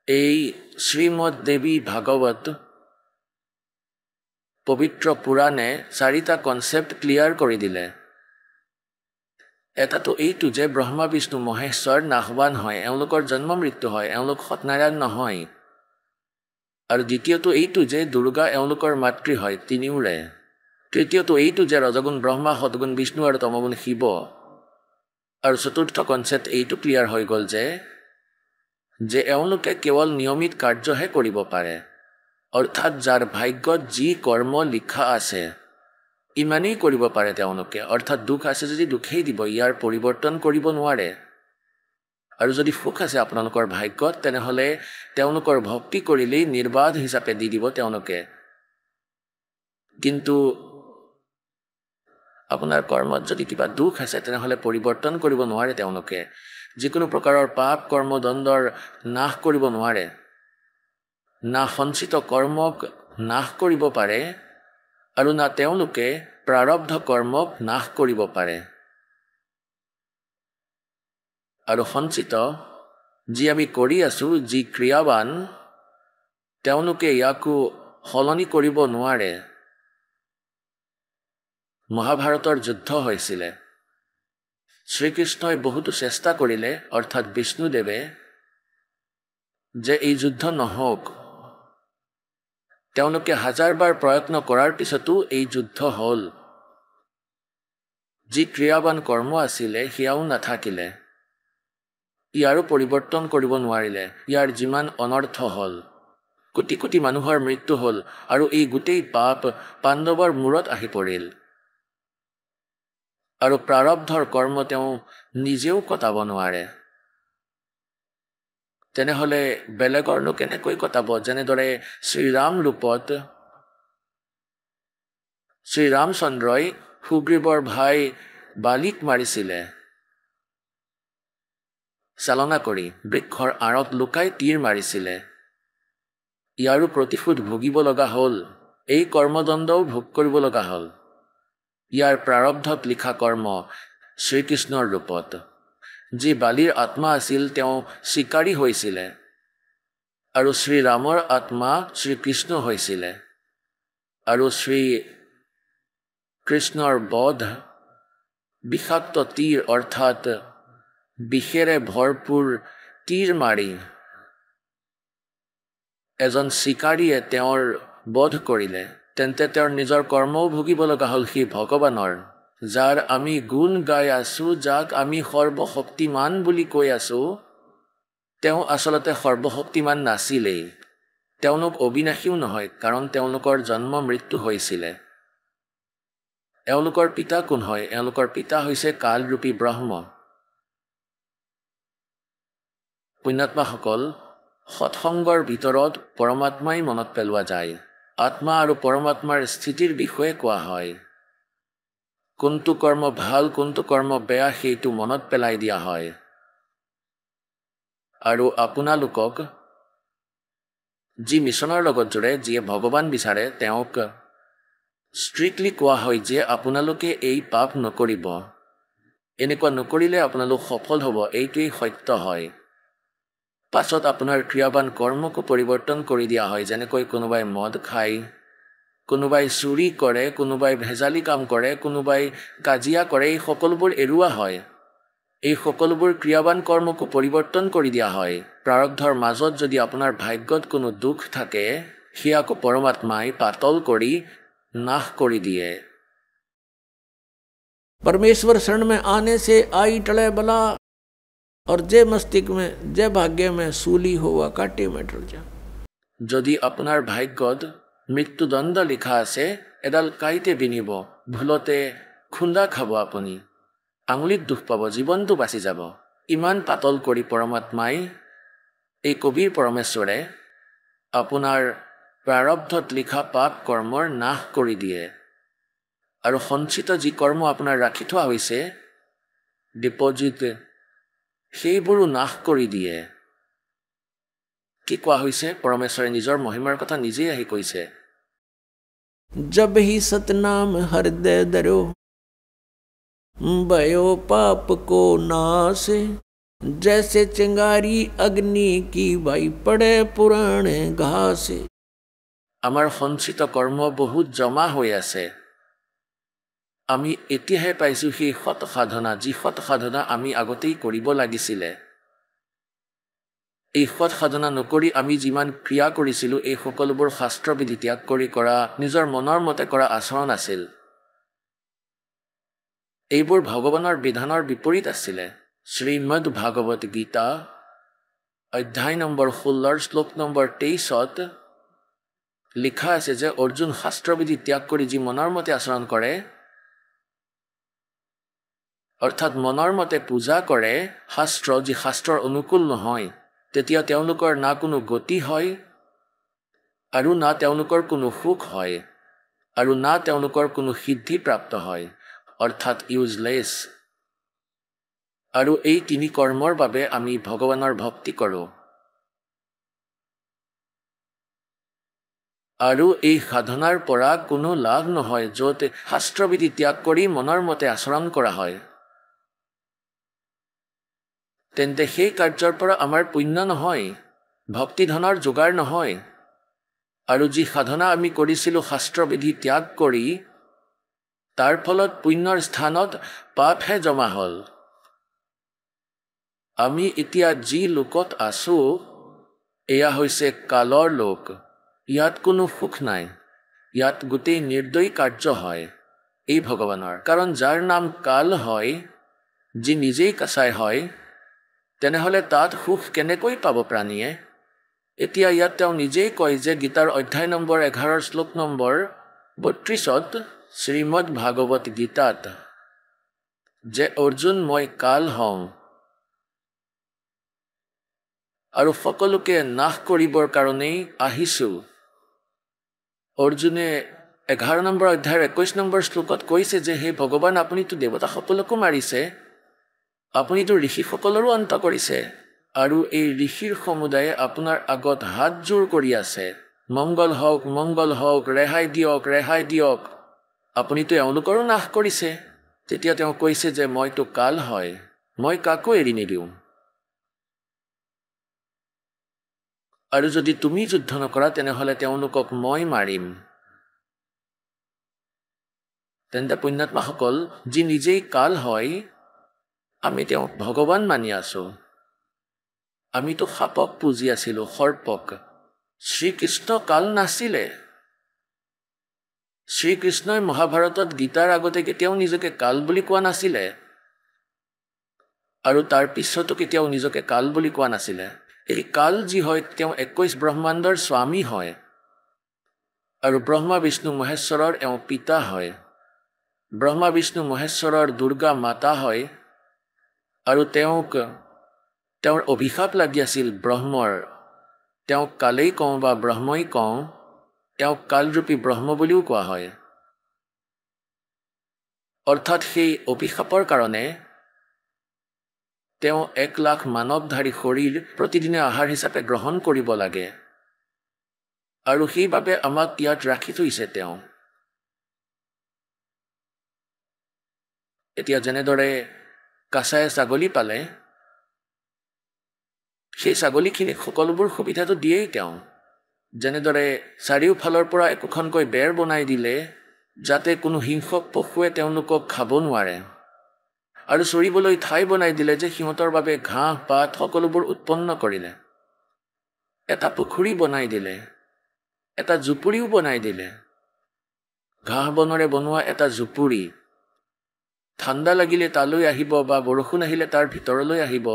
এই শ্ৰীমদ দেৱী ভাগৱত পবিত্ৰ পুৰাণে 4টা কনচেপ্ট ক্লিয়াৰ কৰি দিলে। এটাতো এইটো যে ব্ৰহ্মা বিষ্ণু মহেশ্বৰ নাশৱান হয়, এওঁলোকৰ জন্ম মৃত্যু হয়, এওঁলোক সত্যনাৰায়ণ নহয়। আৰু দ্বিতীয়টো এইটো যে দুৰ্গা এওঁলোকৰ মাতৃ হয় তিনিওৰে। তৃতীয়টো এইটো যে ৰজগুণ ব্ৰহ্মা, সদগুণ বিষ্ণু আৰু তমগুণ শিৱ। আৰু চতুৰ্থ কনচেপ্ট এইটো ক্লিয়াৰ হৈ গ'ল যে এওঁলোকে কেৱল নিয়মিত কাৰ্যহে কৰিব পাৰে, অৰ্থাৎ যাৰ ভাগ্যত যি কৰ্ম লিখা আছে ইমানেই কৰিব পাৰে তেওঁলোকে। অৰ্থাৎ দুখ আছে যদি দুখেই দিব, ইয়াৰ পৰিৱৰ্তন কৰিব নোৱাৰে। আৰু যদি সুখ আছে আপোনালোকৰ ভাগ্যত, তেনেহ'লে তেওঁলোকৰ ভক্তি কৰিলেই নিৰ্বাধ হিচাপে দি দিব তেওঁলোকে। কিন্তু আপোনাৰ কৰ্মত যদি কিবা দুখ আছে তেনেহ'লে পৰিৱৰ্তন কৰিব নোৱাৰে তেওঁলোকে। যিকোনো প্ৰকাৰৰ পাপ কৰ্মদণ্ডৰ নাশ কৰিব নোৱাৰে, না সঞ্চিত কৰ্মক নাশ কৰিব পাৰে আৰু না তেওঁলোকে প্ৰাৰব্ধ কৰ্মক নাশ কৰিব পাৰে। আৰু সঞ্চিত যি আমি কৰি আছোঁ, যি ক্ৰিয়াৱান, তেওঁলোকে ইয়াকো সলনি কৰিব নোৱাৰে। মহাভাৰতৰ যুদ্ধ হৈছিলে, শ্ৰীকৃষ্ণই বহুতো চেষ্টা কৰিলে, অৰ্থাৎ বিষ্ণুদেৱে, যে এই যুদ্ধ নহওক। তেওঁলোকে হাজাৰবাৰ প্ৰয়ত্ন কৰাৰ পিছতো এই যুদ্ধ হ'ল। যি ক্ৰিয়াৱান কৰ্ম আছিলে সেয়াও নাথাকিলে, ইয়াৰো পৰিৱৰ্তন কৰিব নোৱাৰিলে। ইয়াৰ যিমান অনৰ্থ হ'ল, কোটি কোটি মানুহৰ মৃত্যু হ'ল, আৰু এই গোটেই পাপ পাণ্ডৱৰ মূৰত আহি পৰিল। আৰু প্ৰাৰব্ধৰ কৰ্ম তেওঁ নিজেও কটাব নোৱাৰে। তেনেহ'লে বেলেগৰনো কেনেকৈ কটাব? যেনেদৰে শ্ৰীৰাম ৰূপত শ্ৰীৰামচন্দ্ৰই সুগ্ৰীৱৰ ভাই বালিক মাৰিছিলে, চালনা কৰি বৃক্ষৰ আঁৰত লুকাই তীৰ মাৰিছিলে। ইয়াৰো প্ৰতিশোধ ভুগিব লগা হ'ল, এই কৰ্মদণ্ডও ভোগ কৰিব লগা হ'ল। ইয়াৰ প্ৰাৰব্ধত লিখা কৰ্ম শ্ৰীকৃষ্ণৰ ৰূপত। যি বালিৰ আত্মা আছিল তেওঁ চিকাৰী হৈছিলে, আৰু শ্ৰীৰামৰ আত্মা শ্ৰীকৃষ্ণ হৈছিলে। আৰু শ্ৰীকৃষ্ণৰ বধ বিষাক্ত তীৰ, অৰ্থাৎ বিষেৰে ভৰপূৰ তীৰ মাৰি এজন চিকাৰীয়ে তেওঁৰ বধ কৰিলে। তেন্তে তেওঁৰ নিজৰ কৰ্মও ভুগিব লগা হ'ল সেই ভগৱানৰ, যাৰ আমি গুণ গাই আছোঁ, যাক আমি সৰ্বশক্তিমান বুলি কৈ আছোঁ। তেওঁ আচলতে সৰ্বশক্তিমান নাছিলেই। তেওঁলোক অবিনাশীও নহয়, কাৰণ তেওঁলোকৰ জন্ম মৃত্যু হৈছিলে। এওঁলোকৰ পিতা কোন হয়? এওঁলোকৰ পিতা হৈছে কালৰূপী ব্ৰহ্ম। পুণ্যাত্মাসকল, সৎসংগৰ ভিতৰত পৰমাত্মাই মনত পেলোৱা যায়। আত্মা আৰু পৰমাত্মাৰ স্থিতিৰ বিষয়ে কোৱা হয়। কোনটো কৰ্ম ভাল, কোনটো কৰ্ম বেয়া, সেইটো মনত পেলাই দিয়া হয়। আৰু আপোনালোকক যি মিছনৰ লগত জোৰে, যিয়ে ভগৱান বিচাৰে, তেওঁক ষ্ট্ৰিক্টলি কোৱা হয় যে আপোনালোকে এই পাপ নকৰিব, এনেকুৱা নকৰিলে আপোনালোক সফল হ'ব। এইটোৱেই সত্য হয়। পাছত আপোনাৰ ক্ৰিয়াৱান কৰ্মকো পৰিৱৰ্তন কৰি দিয়া হয়। যেনেকৈ কোনোবাই মদ খায়, কোনোবাই চুৰি কৰে, কোনোবাই ভেজালি কাম কৰে, কোনোবাই কাজিয়া কৰে, এই সকলোবোৰ এৰুৱা হয়। এই সকলোবোৰ ক্ৰিয়াৱান কৰ্মকো পৰিৱৰ্তন কৰি দিয়া হয়। প্ৰাৰব্ধৰ মাজত যদি আপোনাৰ ভাগ্যত কোনো দুখ থাকে, সেয়াকো পৰমাত্মাই পাতল কৰি নাশ কৰি দিয়ে। परमेश्वर शरण में आने से आई टले बला, और जय मस्तिष्क में जय भाग्य में सूली हुआ काटे में टल जा। যদি আপোনাৰ ভাগ্যত মৃত্যুদণ্ড লিখা আছে, এডাল কাঁইতে বিনিব, ভুলতে খুন্দা খাব, আপুনি আঙুলিত দুখ পাব, জীৱনটো বাচি যাব। ইমান পাতল কৰি পৰমাত্মাই, এই কবিৰ পৰমেশ্বৰে আপোনাৰ প্ৰাৰব্ধত লিখা পাপ কৰ্মৰ নাশ কৰি দিয়ে। আৰু সঞ্চিত যি কৰ্ম আপোনাৰ ৰাখি থোৱা হৈছে ডিপজিট, সেইবোৰো নাশ কৰি দিয়ে। কি কোৱা হৈছে? পৰমেশ্বৰে নিজৰ মহিমাৰ কথা নিজেই আহি কৈছে। जब ही सतनाम हृदय धरो भयो पाप को नाश, जैसे चिंगारी अग्नि की भाई पड़े पुराने घासे। আমাৰ সঞ্চিত কৰ্ম বহুত জমা হৈ আছে। আমি এতিয়াহে পাইছোঁ সেই সৎ সাধনা, যি সৎ সাধনা আমি আগতেই কৰিব লাগিছিলে। এই সৎ সাধনা নকৰি আমি যিমান ক্ৰিয়া কৰিছিলোঁ, এই সকলোবোৰ শাস্ত্ৰবিধি ত্যাগ কৰি কৰা নিজৰ মনৰ মতে কৰা আচৰণ আছিল। এইবোৰ ভগৱানৰ বিধানৰ বিপৰীত আছিলে। শ্ৰীমদ ভাগৱত গীতা অধ্যায় নম্বৰ 16 শ্লোক নম্বৰ 23 লিখা আছে যে অৰ্জুন শাস্ত্ৰবিধি ত্যাগ কৰি যি মনৰ মতে আচৰণ কৰে, অৰ্থাৎ মনৰ মতে পূজা কৰে শাস্ত্ৰ, যি শাস্ত্ৰৰ অনুকূল নহয়, তেতিয়া তেওঁলোকৰ না কোনো গতি হয় আৰু না তেওঁলোকৰ কোনো সুখ হয় আৰু না তেওঁলোকৰ কোনো সিদ্ধি প্ৰাপ্ত হয়, অৰ্থাৎ ইউজলেছ। আৰু এই তিনি কৰ্মৰ বাবে আমি ভগৱানৰ ভক্তি কৰোঁ। আৰু এই সাধনাৰ পৰা কোনো লাভ নহয় য'ত শাস্ত্ৰবিধি ত্যাগ কৰি মনৰ মতে আচৰণ কৰা হয়। তেন্তে সেই কাৰ্যৰ পৰা আমাৰ পুণ্য নহয়, ভক্তি ধনৰ যোগাৰ নহয়। আৰু যি সাধনা আমি কৰিছিলোঁ শাস্ত্ৰবিধি ত্যাগ কৰি, তাৰ ফলত পুণ্যৰ স্থানত পাপহে জমা হ'ল। আমি এতিয়া যি লোকত আছোঁ, এয়া হৈছে কালৰ লোক। ইয়াত কোনো সুখ নাই, ইয়াত গোটেই নিৰ্দয়ী কাৰ্য হয় এই ভগৱানৰ। কাৰণ যাৰ নাম কাল হয়, যি নিজেই কাছাই হয়, তেনেহ'লে তাত সুখ কেনেকৈ পাব প্ৰাণীয়ে? এতিয়া ইয়াত তেওঁ নিজেই কয় যে গীতাৰ অধ্যায় নম্বৰ 11 শ্লোক নম্বৰ 32 শ্ৰীমদ ভাগৱত গীতাত যে অৰ্জুন মই কাল হওঁ আৰু সকলোকে নাশ কৰিবৰ কাৰণেই আহিছোঁ। অৰ্জুনে 11 নম্বৰ অধ্যায়ৰ 21 নম্বৰ শ্লোকত কৈছে যে হে ভগৱান, আপুনিতো দেৱতাসকলকো মাৰিছে, আপুনিতো ঋষিসকলৰো অন্ত কৰিছে, আৰু এই ঋষিৰ সমুদায়ে আপোনাৰ আগত হাত জোৰ কৰি আছে, মংগল হওক, মংগল হওক, ৰেহাই দিয়ক, ৰেহাই দিয়ক। আপুনিতো এওঁলোকৰো নাশ কৰিছে। তেতিয়া তেওঁ কৈছে যে মইতো কাল হয়, মই কাকো এৰি নিদিওঁ। আৰু যদি তুমি যুদ্ধ নকৰা, তেনেহ'লে তেওঁলোকক মই মাৰিম। তেন্তে পুণ্যাত্মাসকল, যি নিজেই কাল হয়, আমি তেওঁক ভগৱান মানি আছোঁ। আমিতো সাপক পুজি আছিলোঁ, সৰ্পক। শ্ৰীকৃষ্ণ কাল নাছিলে। শ্ৰীকৃষ্ণই মহাভাৰতত গীতাৰ আগতে কেতিয়াও নিজকে কাল বুলি কোৱা নাছিলে, আৰু তাৰ পিছতো কেতিয়াও নিজকে কাল বুলি কোৱা নাছিলে। এই কাল যি হয়, তেওঁ 21 ব্ৰহ্মাণ্ডৰ স্বামী হয়, আৰু ব্ৰহ্মা বিষ্ণু মহেশ্বৰৰ এওঁ পিতা হয়। ব্ৰহ্মা বিষ্ণু মহেশ্বৰৰ দুৰ্গা মাতা হয়, আৰু তেওঁৰ অভিশাপ লাগি আছিল ব্ৰহ্মৰ। তেওঁক কালেই কওঁ বা ব্ৰহ্মই কওঁ, তেওঁক কালৰূপী ব্ৰহ্ম বুলিও কোৱা হয়। অৰ্থাৎ সেই অভিশাপৰ কাৰণে তেওঁ 1 লাখ মানৱধাৰী শৰীৰ প্ৰতিদিনে আহাৰ হিচাপে গ্ৰহণ কৰিব লাগে, আৰু সেইবাবে আমাক ইয়াত ৰাখি থৈছে তেওঁ। এতিয়া যেনেদৰে কাছায়ে ছাগলী পালে, সেই ছাগলীখিনিক সকলোবোৰ সুবিধাটো দিয়েই তেওঁ। যেনেদৰে চাৰিওফালৰ পৰা একোখনকৈ বেৰ বনাই দিলে, যাতে কোনো হিংসক পশুৱে তেওঁলোকক খাব নোৱাৰে, আৰু চৰিবলৈ ঠাই বনাই দিলে যে সিহঁতৰ বাবে ঘাঁহ পাত সকলোবোৰ উৎপন্ন কৰিলে। এটা পুখুৰী বনাই দিলে, এটা জুপুৰিও বনাই দিলে, ঘাঁহ বনেৰে বনোৱা এটা জুপুৰি। ঠাণ্ডা লাগিলে তালৈ আহিব বা বৰষুণ আহিলে তাৰ ভিতৰলৈ আহিব,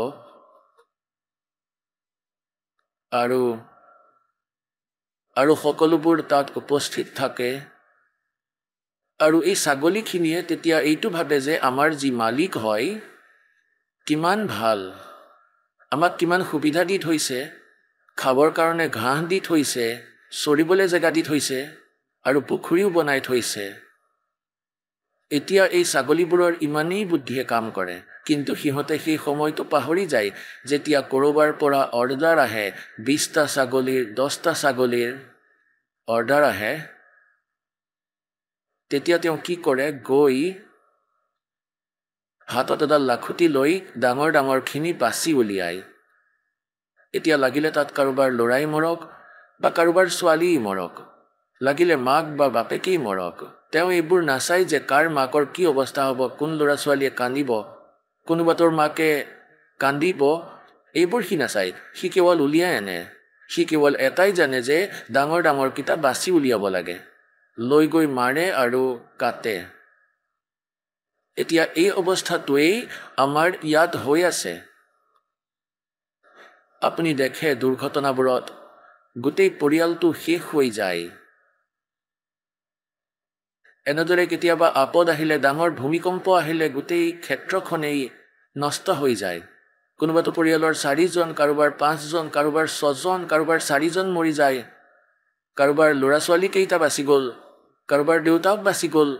আৰু সকলোবোৰ তাত উপস্থিত থাকে। আৰু এই ছাগলীখিনিয়ে তেতিয়া এইটো ভাবে যে আমাৰ যি মালিক হয় কিমান ভাল, আমাক কিমান সুবিধা দি থৈছে, খাবৰ কাৰণে ঘাঁহ দি থৈছে, চৰিবলৈ জেগা দি থৈছে, আৰু পুখুৰীও বনাই থৈছে। এতিয়া এই ছাগলীবোৰৰ ইমানেই বুদ্ধিয়ে কাম কৰে, কিন্তু সিহঁতে সেই সময়টো পাহৰি যায় যেতিয়া ক'ৰবাৰ পৰা অৰ্ডাৰ আহে, 20টা ছাগলীৰ, 10টা ছাগলীৰ অৰ্ডাৰ আহে। তেতিয়া তেওঁ কি কৰে, গৈ হাতত এডাল লাখুটি লৈ ডাঙৰ ডাঙৰখিনি বাছি উলিয়ায়। এতিয়া লাগিলে তাত কাৰোবাৰ ল'ৰাই মৰক বা কাৰোবাৰ ছোৱালীই মৰক, লাগিলে মাক বা বাপেকেই মৰক, তেওঁ এইবোৰ নাচায় যে কাৰ মাকৰ কি অৱস্থা হ'ব, কোন ল'ৰা ছোৱালীয়ে কান্দিব, কোনোবাটোৰ মাকে কান্দিব, এইবোৰ সি নাচায়। সি কেৱল উলিয়াই আনে। সি কেৱল এটাই জানে যে ডাঙৰ ডাঙৰকেইটা বাছি উলিয়াব লাগে, লৈ গৈ মাৰে আৰু কাটে। এতিয়া এই অৱস্থাটোৱেই আমাৰ ইয়াত হৈ আছে। আপুনি দেখে দুৰ্ঘটনাবোৰত গোটেই পৰিয়ালটো শেষ হৈ যায়। এনেদৰে কেতিয়াবা আপদ আহিলে, ডাঙৰ ভূমিকম্প আহিলে গোটেই ক্ষেত্ৰখনেই নষ্ট হৈ যায়। কোনোবাটো পৰিয়ালৰ 4জন, কাৰোবাৰ 5জন, কাৰোবাৰ 6জন, কাৰোবাৰ 4জন মৰি যায়, কাৰোবাৰ ল'ৰা ছোৱালী কেইটা বাচি গ'ল, কাৰোবাৰ দেউতাক বাচি গ'ল।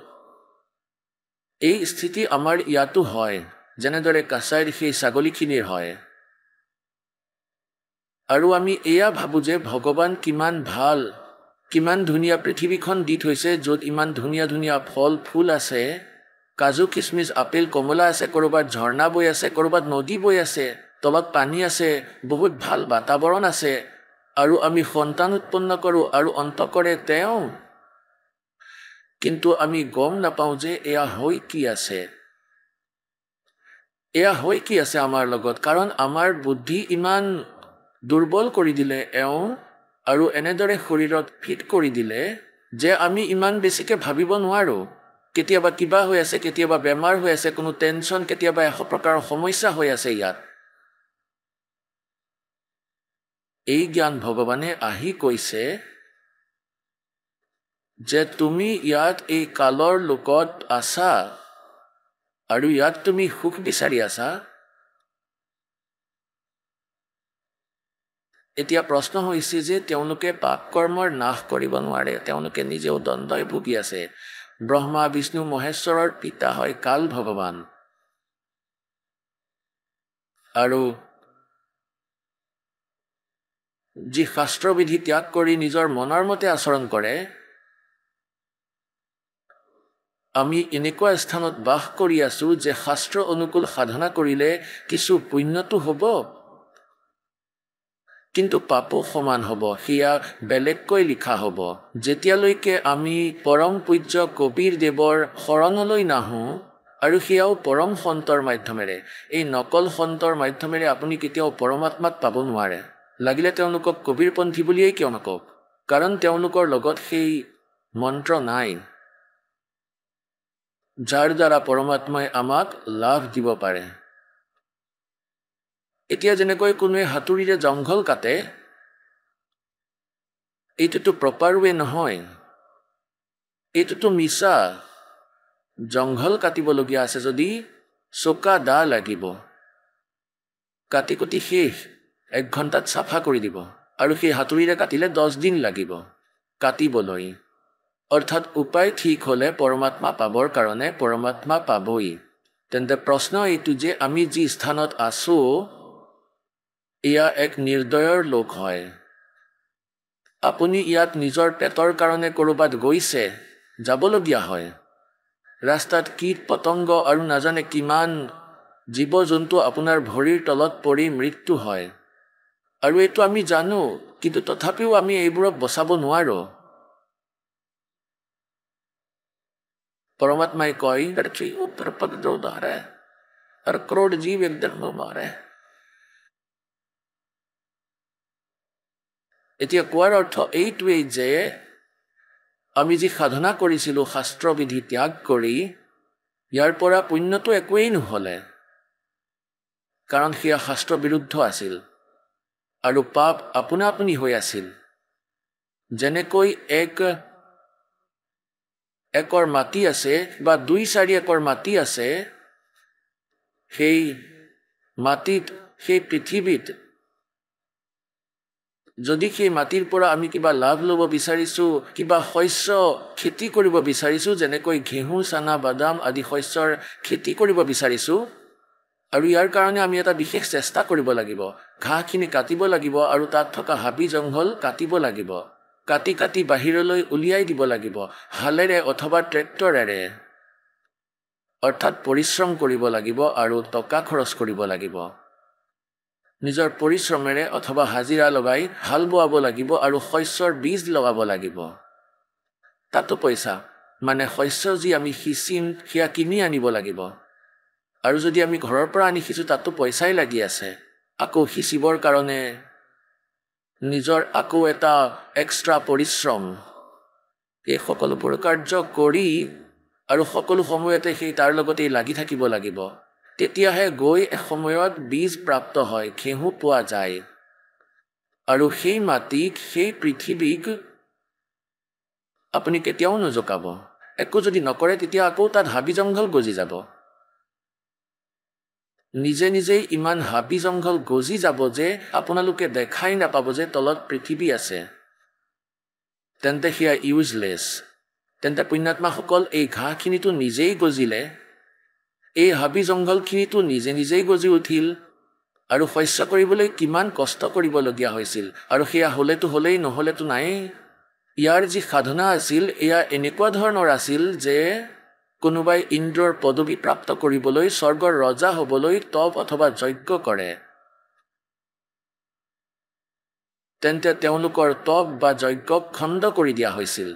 এই স্থিতি আমাৰ ইয়াতো হয়, যেনেদৰে কাছাইৰ সেই ছাগলীখিনিৰ হয়। আৰু আমি এয়া ভাবোঁ যে ভগৱান কিমান ভাল, কিমান ধুনীয়া পৃথিৱীখন দি থৈছে, য'ত ইমান ধুনীয়া ধুনীয়া ফল ফুল আছে, কাজু কিচমিচ আপেল কমলা আছে, ক'ৰবাত ঝৰ্ণা বৈ আছে, ক'ৰবাত নদী বৈ আছে, তলত পানী আছে, বহুত ভাল বাতাবৰণ আছে, আৰু আমি সন্তান উৎপন্ন কৰোঁ আৰু অন্ত কৰে তেওঁ। কিন্তু আমি গম নাপাওঁ যে এয়া হৈ কি আছে, এয়া হৈ কি আছে আমাৰ লগত, কাৰণ আমাৰ বুদ্ধি ইমান দুৰ্বল কৰি দিলে এওঁ, আৰু এনেদৰে শৰীৰত ফিট কৰি দিলে যে আমি ইমান বেছিকৈ ভাবিব নোৱাৰোঁ। কেতিয়াবা কিবা হৈ আছে, কেতিয়াবা বেমাৰ হৈ আছে, কোনো টেনশ্যন, কেতিয়াবা 100 প্ৰকাৰৰ সমস্যা হৈ আছে ইয়াত। এই জ্ঞান ভগৱানে আহি কৈছে যে তুমি ইয়াত এই কালৰ লোকত আছা আৰু ইয়াত তুমি সুখ বিচাৰি আছা। এতিয়া প্ৰশ্ন হৈছে যে তেওঁলোকে পাপ কৰ্মৰ নাশ কৰিব নোৱাৰে, তেওঁলোকে নিজেও দ্বন্দ্বই ভুগি আছে। ব্ৰহ্মা বিষ্ণু মহেশ্বৰৰ পিতা হয় কাল ভগৱান, আৰু যি শাস্ত্ৰবিধি ত্যাগ কৰি নিজৰ মনৰ মতে আচৰণ কৰে, আমি এনেকুৱা স্থানত বাস কৰি আছোঁ যে শাস্ত্ৰ অনুকূল সাধনা কৰিলে কিছু পুণ্যটো হ'ব, কিন্তু পাপো সমান হ'ব, সেয়া বেলেগকৈ লিখা হ'ব। যেতিয়ালৈকে আমি পৰম পূজ্য কবীৰ দেৱৰ শৰণলৈ নাহোঁ, আৰু সেয়াও পৰম সন্তৰ মাধ্যমেৰে, এই নকল সন্তৰ মাধ্যমেৰে আপুনি কেতিয়াও পৰমাত্মাক পাব নোৱাৰে। লাগিলে তেওঁলোকক কবীৰপন্থী বুলিয়েই কিয় নকওক, কাৰণ তেওঁলোকৰ লগত সেই মন্ত্ৰ নাই যাৰ দ্বাৰা পৰমাত্মাই আমাক লাভ দিব পাৰে। এতিয়া যেনেকৈ কোনোৱে হাতুৰিৰে জংঘল কাটে, এইটোতো প্ৰপাৰ ৱে নহয়, এইটোতো মিছা। জংঘল কাটিবলগীয়া আছে যদি চোকা দা লাগিব, কাটি কুটি শেষ 1 ঘণ্টাত চাফা কৰি দিব, আৰু সেই হাতুৰিৰে কাটিলে 10 দিন লাগিব কাটিবলৈ। অৰ্থাৎ উপায় ঠিক হ'লে পৰমাত্মা পাবৰ কাৰণে পৰমাত্মা পাবই। তেন্তে প্ৰশ্ন এইটো যে আমি যি স্থানত আছোঁ এয়া এক নিৰ্দয়ৰ লোক হয়। আপুনি ইয়াত নিজৰ পেটৰ কাৰণে ক'ৰবাত গৈছে, যাবলগীয়া হয়, ৰাস্তাত কীট পতংগ আৰু নাজানে কিমান জীৱ জন্তু আপোনাৰ ভৰিৰ তলত পৰি মৃত্যু হয়, আৰু এইটো আমি জানো, কিন্তু তথাপিও আমি এইবোৰক বচাব নোৱাৰোঁ। পৰমাত্মাই কয় আৰু কৰোড জীৱ একদম মাৰে। এতিয়া কোৱাৰ অৰ্থ এইটোৱেই যে আমি যি সাধনা কৰিছিলোঁ শাস্ত্ৰবিধি ত্যাগ কৰি, ইয়াৰ পৰা পুণ্যটো একোৱেই নহ'লে, কাৰণ সেয়া শাস্ত্ৰ বিৰুদ্ধ আছিল, আৰু পাপ আপোনা আপুনি হৈ আছিল। যেনেকৈ 1 একৰ মাটি আছে বা 2-4 একৰ মাটি আছে, সেই মাটিত, সেই পৃথিৱীত যদি সেই মাটিৰ পৰা আমি কিবা লাভ ল'ব বিচাৰিছোঁ, কিবা শস্য খেতি কৰিব বিচাৰিছোঁ, যেনেকৈ ঘেঁহু, চানা, বাদাম আদি শস্যৰ খেতি কৰিব বিচাৰিছোঁ, আৰু ইয়াৰ কাৰণে আমি এটা বিশেষ চেষ্টা কৰিব লাগিব। ঘাঁহখিনি কাটিব লাগিব আৰু তাত থকা হাবি জংঘল কাটিব লাগিব, কাটি কাটি বাহিৰলৈ উলিয়াই দিব লাগিব হালেৰে অথবা ট্ৰেক্টৰেৰে। অৰ্থাৎ পৰিশ্ৰম কৰিব লাগিব আৰু টকা খৰচ কৰিব লাগিব। নিজৰ পৰিশ্ৰমেৰে অথবা হাজিৰা লগাই হাল বোৱাব লাগিব আৰু শস্যৰ বীজ লগাব লাগিব। তাতো পইচা, মানে শস্য যি আমি সিঁচিম সেয়া কিনি আনিব লাগিব। আৰু যদি আমি ঘৰৰ পৰা আনি সিঁচো তাতো পইচাই লাগি আছে। আকৌ সিঁচিবৰ কাৰণে নিজৰ আকৌ এটা এক্সট্ৰা পৰিশ্ৰম। এই সকলোবোৰ কাৰ্য কৰি আৰু সকলো সময়তে সেই তাৰ লগতেই লাগি থাকিব লাগিব। তেতিয়াহে গৈ এসময়ত বীজ প্ৰাপ্ত হয়, ঘেঁহু পোৱা যায়। আৰু সেই মাটিক, সেই পৃথিৱীক আপুনি কেতিয়াও নজোকাব। একো যদি নকৰে তেতিয়া আকৌ তাত হাবি জংঘল গজি যাব। নিজে নিজেই ইমান হাবি জংঘল গজি যাব যে আপোনালোকে দেখাই নাপাব যে তলত পৃথিৱী আছে। তেন্তে সেয়া ইউজলেছ। তেন্তে পুণ্যাত্মাসকল এই ঘাঁহখিনিতো নিজেই গজিলে, এই হাবি জংঘলখিনিতো নিজে নিজেই গজি উঠিল আৰু শস্য কৰিবলৈ কিমান কষ্ট কৰিবলগীয়া হৈছিল। আৰু সেয়া হ'লেই নহ'লেতো নায়েই। ইয়াৰ যি সাধনা আছিল এয়া এনেকুৱা ধৰণৰ আছিল যে কোনোবাই ইন্দ্ৰৰ পদবী প্ৰাপ্ত কৰিবলৈ, স্বৰ্গৰ ৰজা হ'বলৈ তপ অথবা যজ্ঞ কৰে। তেন্তে তেওঁলোকৰ তপ বা যজ্ঞক খণ্ড কৰি দিয়া হৈছিল।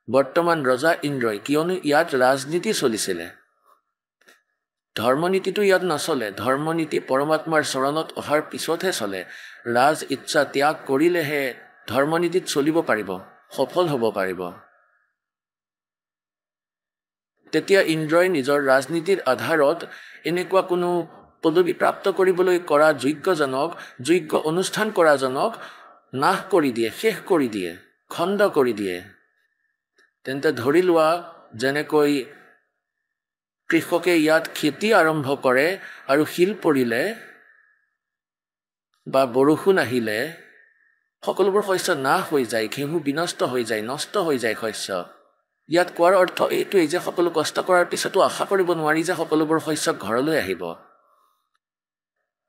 বৰ্তমান ৰজা ইন্দ্ৰই, কিয়নো ইয়াত ৰাজনীতি চলিছিলে। ধৰ্মনীতিটো ইয়াত নচলে। ধৰ্মনীতি পৰমাত্মাৰ চৰণত অহাৰ পিছতহে চলে। ৰাজ ইচ্ছা ত্যাগ কৰিলেহে ধৰ্মনীতিত চলিব পাৰিব, সফল হ'ব পাৰিব। তেতিয়া ইন্দ্ৰই নিজৰ ৰাজনীতিৰ আধাৰত এনেকুৱা কোনো পদবী প্ৰাপ্ত কৰিবলৈ কৰা যোগ্যজনক, যোগ্য অনুষ্ঠান কৰাজনক নাশ কৰি দিয়ে, শেষ কৰি দিয়ে, খণ্ড কৰি দিয়ে। তেন্তে ধৰি লোৱা যেনেকৈ কৃষকে ইয়াত খেতি আৰম্ভ কৰে আৰু শিল পৰিলে বা বৰষুণ আহিলে সকলোবোৰ শস্য নাশ হৈ যায়, ঘেঁহু বিনষ্ট হৈ যায়, নষ্ট হৈ যায় শস্য। ইয়াত কোৱাৰ অৰ্থ এইটোৱেই যে সকলো কষ্ট কৰাৰ পিছতো আশা কৰিব নোৱাৰি যে সকলোবোৰ শস্য ঘৰলৈ আহিব।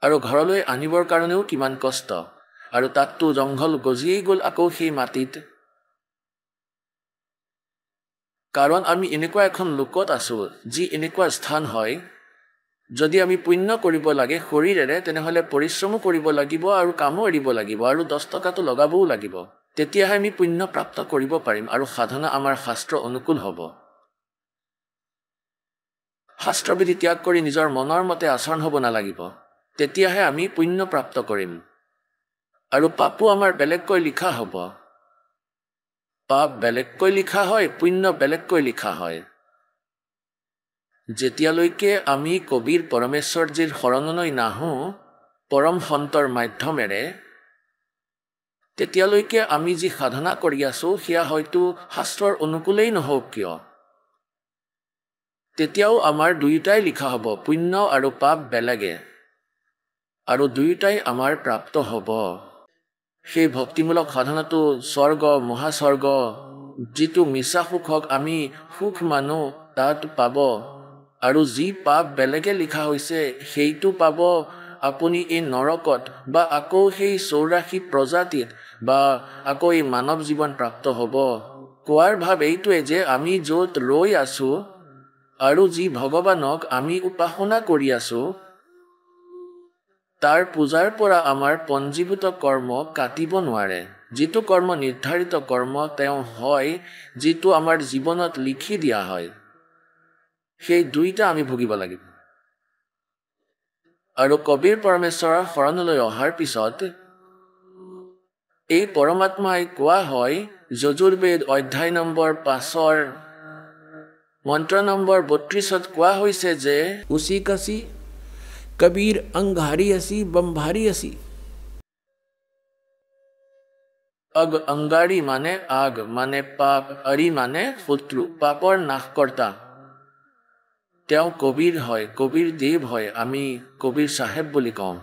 আৰু ঘৰলৈ আনিবৰ কাৰণেও কিমান কষ্ট। আৰু তাততো জংঘল গজিয়েই গ'ল আকৌ সেই মাটিত। কাৰণ আমি এনেকুৱা এখন লোকত আছোঁ, যি এনেকুৱা স্থান হয়, যদি আমি পুণ্য কৰিব লাগে শৰীৰেৰে তেনেহ'লে পৰিশ্ৰমো কৰিব লাগিব আৰু কামো এৰিব লাগিব আৰু 10 টকাটো লগাবও লাগিব। তেতিয়াহে আমি পুণ্য প্ৰাপ্ত কৰিব পাৰিম আৰু সাধনা আমাৰ শাস্ত্ৰ অনুকূল হ'ব। শাস্ত্ৰবিধি ত্যাগ কৰি নিজৰ মনৰ মতে আচৰণ হ'ব নালাগিব। তেতিয়াহে আমি পুণ্য প্ৰাপ্ত কৰিম। আৰু পাপো আমাৰ বেলেগকৈ লিখা হ'ব। পাপ বেলেগকৈ লিখা হয়, পুণ্য বেলেগকৈ লিখা হয়। যেতিয়ালৈকে আমি কবিৰ পৰমেশ্বৰজীৰ শৰণলৈ নাহোঁ পৰম সন্তৰ মাধ্যমেৰে, তেতিয়ালৈকে আমি যি সাধনা কৰি আছোঁ সেয়া হয়তো শাস্ত্ৰৰ অনুকূলেই নহওক কিয়, তেতিয়াও আমাৰ দুয়োটাই লিখা হ'ব, পুণ্য আৰু পাপ বেলেগে, আৰু দুয়োটাই আমাৰ প্ৰাপ্ত হ'ব। সেই ভক্তিমূলক সাধনাটো স্বৰ্গ, মহাস্বৰ্গ, যিটো মিছা সুখক আমি সুখ মানো তাত পাব। আৰু যি পাপ বেলেগে লিখা হৈছে সেইটো পাব আপুনি এই নৰকত বা আকৌ সেই 84 প্ৰজাতিত বা আকৌ এই মানৱ জীৱন প্ৰাপ্ত হ'ব। কোৱাৰ ভাৱ এইটোৱে যে আমি য'ত ৰৈ আছোঁ আৰু যি ভগৱানক আমি উপাসনা কৰি আছোঁ তাৰ পূজাৰ পৰা আমাৰ পঞ্জীভূত কৰ্ম কাটিব নোৱাৰে। যিটো কৰ্ম নিৰ্ধাৰিত কৰ্ম তেওঁ হয়, যিটো আমাৰ জীৱনত লিখি দিয়া হয়, সেই দুইটা আমি ভুগিব লাগিব। আৰু কবিৰ পৰমেশ্বৰৰ শৰণলৈ অহাৰ পিছত এই পৰমাত্মাই কোৱা হয়, যজুৰ্বেদ অধ্যায় নম্বৰ 5 মন্ত্ৰ নম্বৰ 32 কোৱা হৈছে যে उसी कसी कबीर अंगारी असी बम्भारी असी। अंगारी माने आग, माने पाप, अरी माने शत्रु, पापर नाशकर्ता। তেওঁ কবিৰ হয়, কবিৰ দেৱ হয়, আমি কবিৰ চাহেব বুলি কওঁ।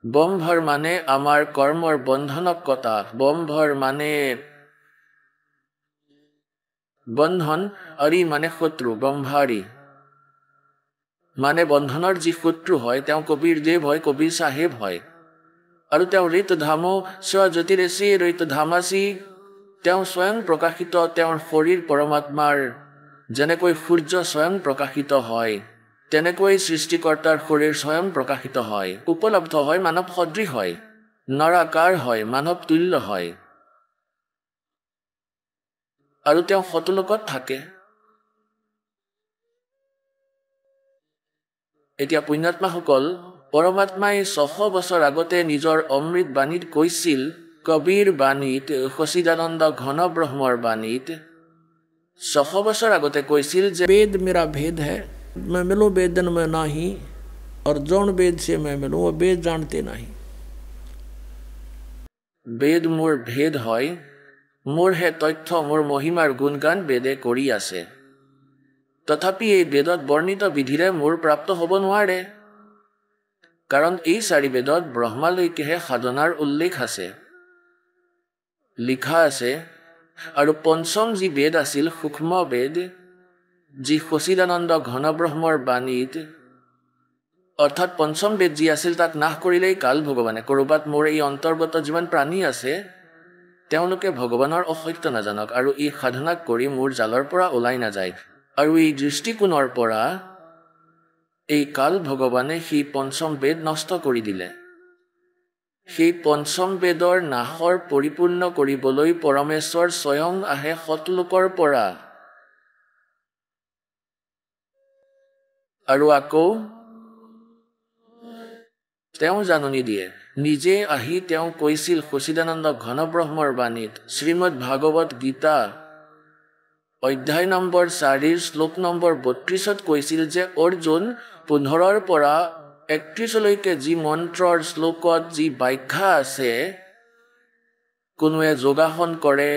বম্ভৰ মানে আমাৰ কৰ্মৰ বন্ধনক কটা, বম্ভৰ মানে বন্ধন, অৰি মানে শত্ৰু, ব্ৰহ্মাৰী মানে বন্ধনৰ যি শত্ৰু হয় তেওঁ কবিৰ দেৱ হয়, কবিৰ চাহেব হয়। আৰু তেওঁ ঋত ধামো জ্যোতিৰেচি ঋত ধামাচি, তেওঁ স্বয়ং প্ৰকাশিত, তেওঁৰ শৰীৰ পৰমাত্মাৰ যেনেকৈ সূৰ্য স্বয়ং প্ৰকাশিত হয় তেনেকৈ সৃষ্টিকৰ্তাৰ শৰীৰ স্বয়ং প্ৰকাশিত হয়, উপলব্ধ হয়, মানৱ সদৃশ হয়, নৰাকাৰ হয়, মানৱ তুল্য হয় আৰু তেওঁ সতলোকত থাকে। এতিয়া পুণ্যাত্মাসকল, পৰমাত্মাই 600 বছৰ আগতে নিজৰ অমৃত বাণীত কৈছিল, কবিৰ বাণীত, সচিদানন্দ ঘন ব্ৰহ্মৰ বাণীত 600 বছৰ আগতে কৈছিল যে वेद मेरा भेद है, मैं मिलूं वेदन में नाही, और जौन वेद से मैं मिलूं वो वेद जानते नहीं। বেদ মোৰ ভেদ হয়, মোৰহে তথ্য, মোৰ মহিমাৰ গুণগান বেদে কৰি আছে। তথাপি এই বেদত বৰ্ণিত বিধিৰে মোৰ প্ৰাপ্ত হ'ব নোৱাৰে, কাৰণ এই 4 বেদত ব্ৰহ্মালৈকেহে সাধনাৰ উল্লেখ আছে, লিখা আছে। আৰু পঞ্চম যি বেদ আছিল, সূক্ষ্ম বেদ, যি সচিদানন্দ ঘন ব্ৰহ্মৰ বাণীত, অৰ্থাৎ পঞ্চম বেদ যি আছিল, তাক নাশ কৰিলেই কাল ভগৱানে, ক'ৰবাত মোৰ এই অন্তৰ্গত যিমান প্ৰাণী আছে তেওঁলোকে ভগৱানৰ অসত্য নাজানক আৰু এই সাধনাক কৰি মোৰ জালৰ পৰা ওলাই নাযায়। আৰু এই দৃষ্টিকোণৰ পৰা এই কাল ভগৱানে সেই পঞ্চম বেদ নষ্ট কৰি দিলে। সেই পঞ্চম বেদৰ নাশৰ পৰিপূৰ্ণ কৰিবলৈ পৰমেশ্বৰ স্বয়ং আহে সতলোকৰ পৰা, আৰু আকৌ তেওঁ জাননী দিয়ে, নিজে আহি তেওঁ কৈছিল সচিদানন্দ ঘন ব্ৰহ্মৰ বাণীত, শ্ৰীমদ ভাগৱত গীতা অধ্যায় নম্বৰ 4 শ্লোক নম্বৰ 32 কৈছিল যে অৰ্জুন 15 পৰা 31লৈকে যি মন্ত্ৰৰ শ্লোকত যি ব্যাখ্যা আছে, কোনোৱে যোগাসন কৰে,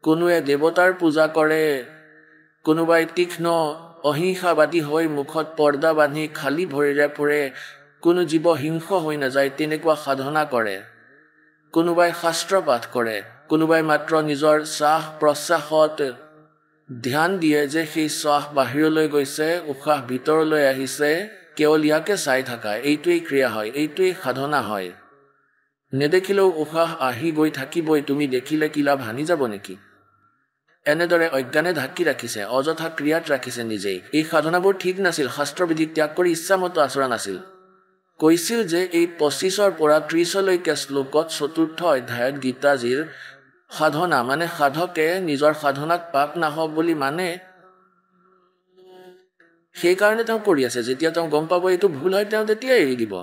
কোনোৱে দেৱতাৰ পূজা কৰে, কোনোবাই তীক্ষ্ণ অহিংসাবাদী হৈ মুখত পৰ্দা বান্ধি খালী ভৰিৰে ফুৰে, কোনো জীৱ হিংস হৈ নাযায় তেনেকুৱা সাধনা কৰে, কোনোবাই শাস্ত্ৰ পাঠ কৰে, কোনোবাই মাত্ৰ নিজৰ শ্বাস প্ৰশ্বাসত ধ্যান দিয়ে যে সেই শ্বাস বাহিৰলৈ গৈছে, উশাহ ভিতৰলৈ আহিছে, কেৱল ইয়াকে চাই থকা, এইটোৱেই ক্ৰিয়া হয়, এইটোৱেই সাধনা হয়। নেদেখিলেও উশাহ আহি গৈ থাকিবই, তুমি দেখিলে কি লাভ, হানি যাব নেকি? এনেদৰে অজ্ঞানে ঢাকি ৰাখিছে, অযথা ক্ৰিয়াত ৰাখিছে নিজেই। এই সাধনাবোৰ ঠিক নাছিল, শাস্ত্ৰবিধিক ত্যাগ কৰি ইচ্ছামতো আচৰণ আছিল। কৈছিল যে এই 25 পৰা 30লৈকে শ্লোকত 4ৰ্থ অধ্যায়ত গীতাজীৰ সাধনা, মানে সাধকে নিজৰ সাধনাক পাপ নাহক বুলি মানে, সেইকাৰণে তেওঁ কৰি আছে। যেতিয়া তেওঁ গম পাব এইটো ভুল হয়, তেওঁ তেতিয়াই এৰি দিব।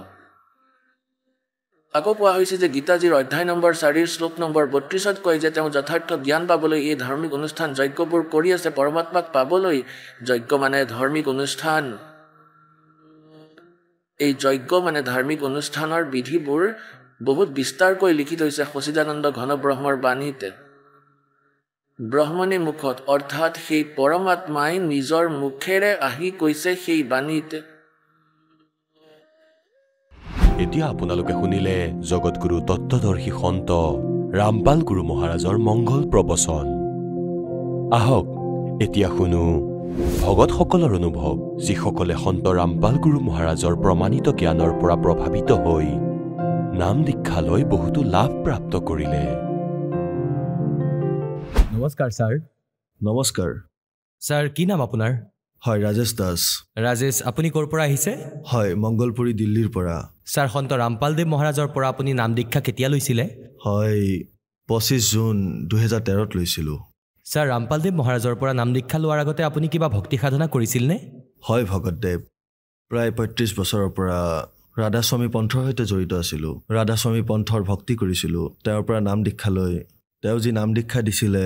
আকৌ কোৱা হৈছে যে গীতাজীৰ অধ্যায় নম্বৰ 4 শ্লোক নম্বৰ 32 কয় যে তেওঁ যথাৰ্থ জ্ঞান পাবলৈ এই ধাৰ্মিক অনুষ্ঠান যজ্ঞবোৰ কৰি আছে, পৰমাত্মাক পাবলৈ। যজ্ঞ মানে ধাৰ্মিক অনুষ্ঠান, এই যজ্ঞ মানে ধাৰ্মিক অনুষ্ঠানৰ বিধিবোৰ বহুত বিস্তাৰকৈ লিখি থৈছে সচিদানন্দ ঘন ব্ৰহ্মৰ বাণীতে, ব্ৰহ্মণী মুখত, অৰ্থাৎ সেই পৰমাত্মাই নিজৰ মুখেৰে আহি কৈছে সেই বাণীতে। এতিয়া আপোনালোকে শুনিলে জগতগুৰু তত্ত্বদৰ্শী সন্ত ৰামপাল গুৰু মহাৰাজৰ মংগল প্ৰবচন। আহক এতিয়া শুনো ভগতসকলৰ অনুভৱ, যিসকলে সন্ত ৰামপাল গুৰু মহাৰাজৰ প্ৰমাণিত জ্ঞানৰ পৰা প্ৰভাৱিত হৈ নাম দীক্ষা লৈ বহুতো লাভ প্ৰাপ্ত কৰিলে। নমস্কাৰ ছাৰ। নমস্কাৰ। ছাৰ কি নাম আপোনাৰ? হয়, ৰাজেশ দাস। ৰাজেশ, আপুনি ক'ৰ পৰা আহিছে? হয়, মংগলপুৰী, দিল্লীৰ পৰা। ছাৰ, সন্ত ৰামপালদেৱ মহাৰাজৰ পৰা আপুনি নাম দীক্ষা কেতিয়া লৈছিলে? হয়, 25 জুন 2013ত লৈছিলোঁ। ছাৰ, ৰামপালদেৱ মহাৰাজৰ পৰা নাম দীক্ষা লোৱাৰ আগতে আপুনি কিবা ভক্তি সাধনা কৰিছিলনে? হয় ভগতদেৱ, প্ৰায় 35 বছৰৰ পৰা ৰাধাস্বামী পন্থৰ সৈতে জড়িত আছিলোঁ। ৰাধাস্বামী পন্থৰ ভক্তি কৰিছিলোঁ। তেওঁৰ পৰা নাম দীক্ষা লৈ তেওঁ যি নাম দীক্ষা দিছিলে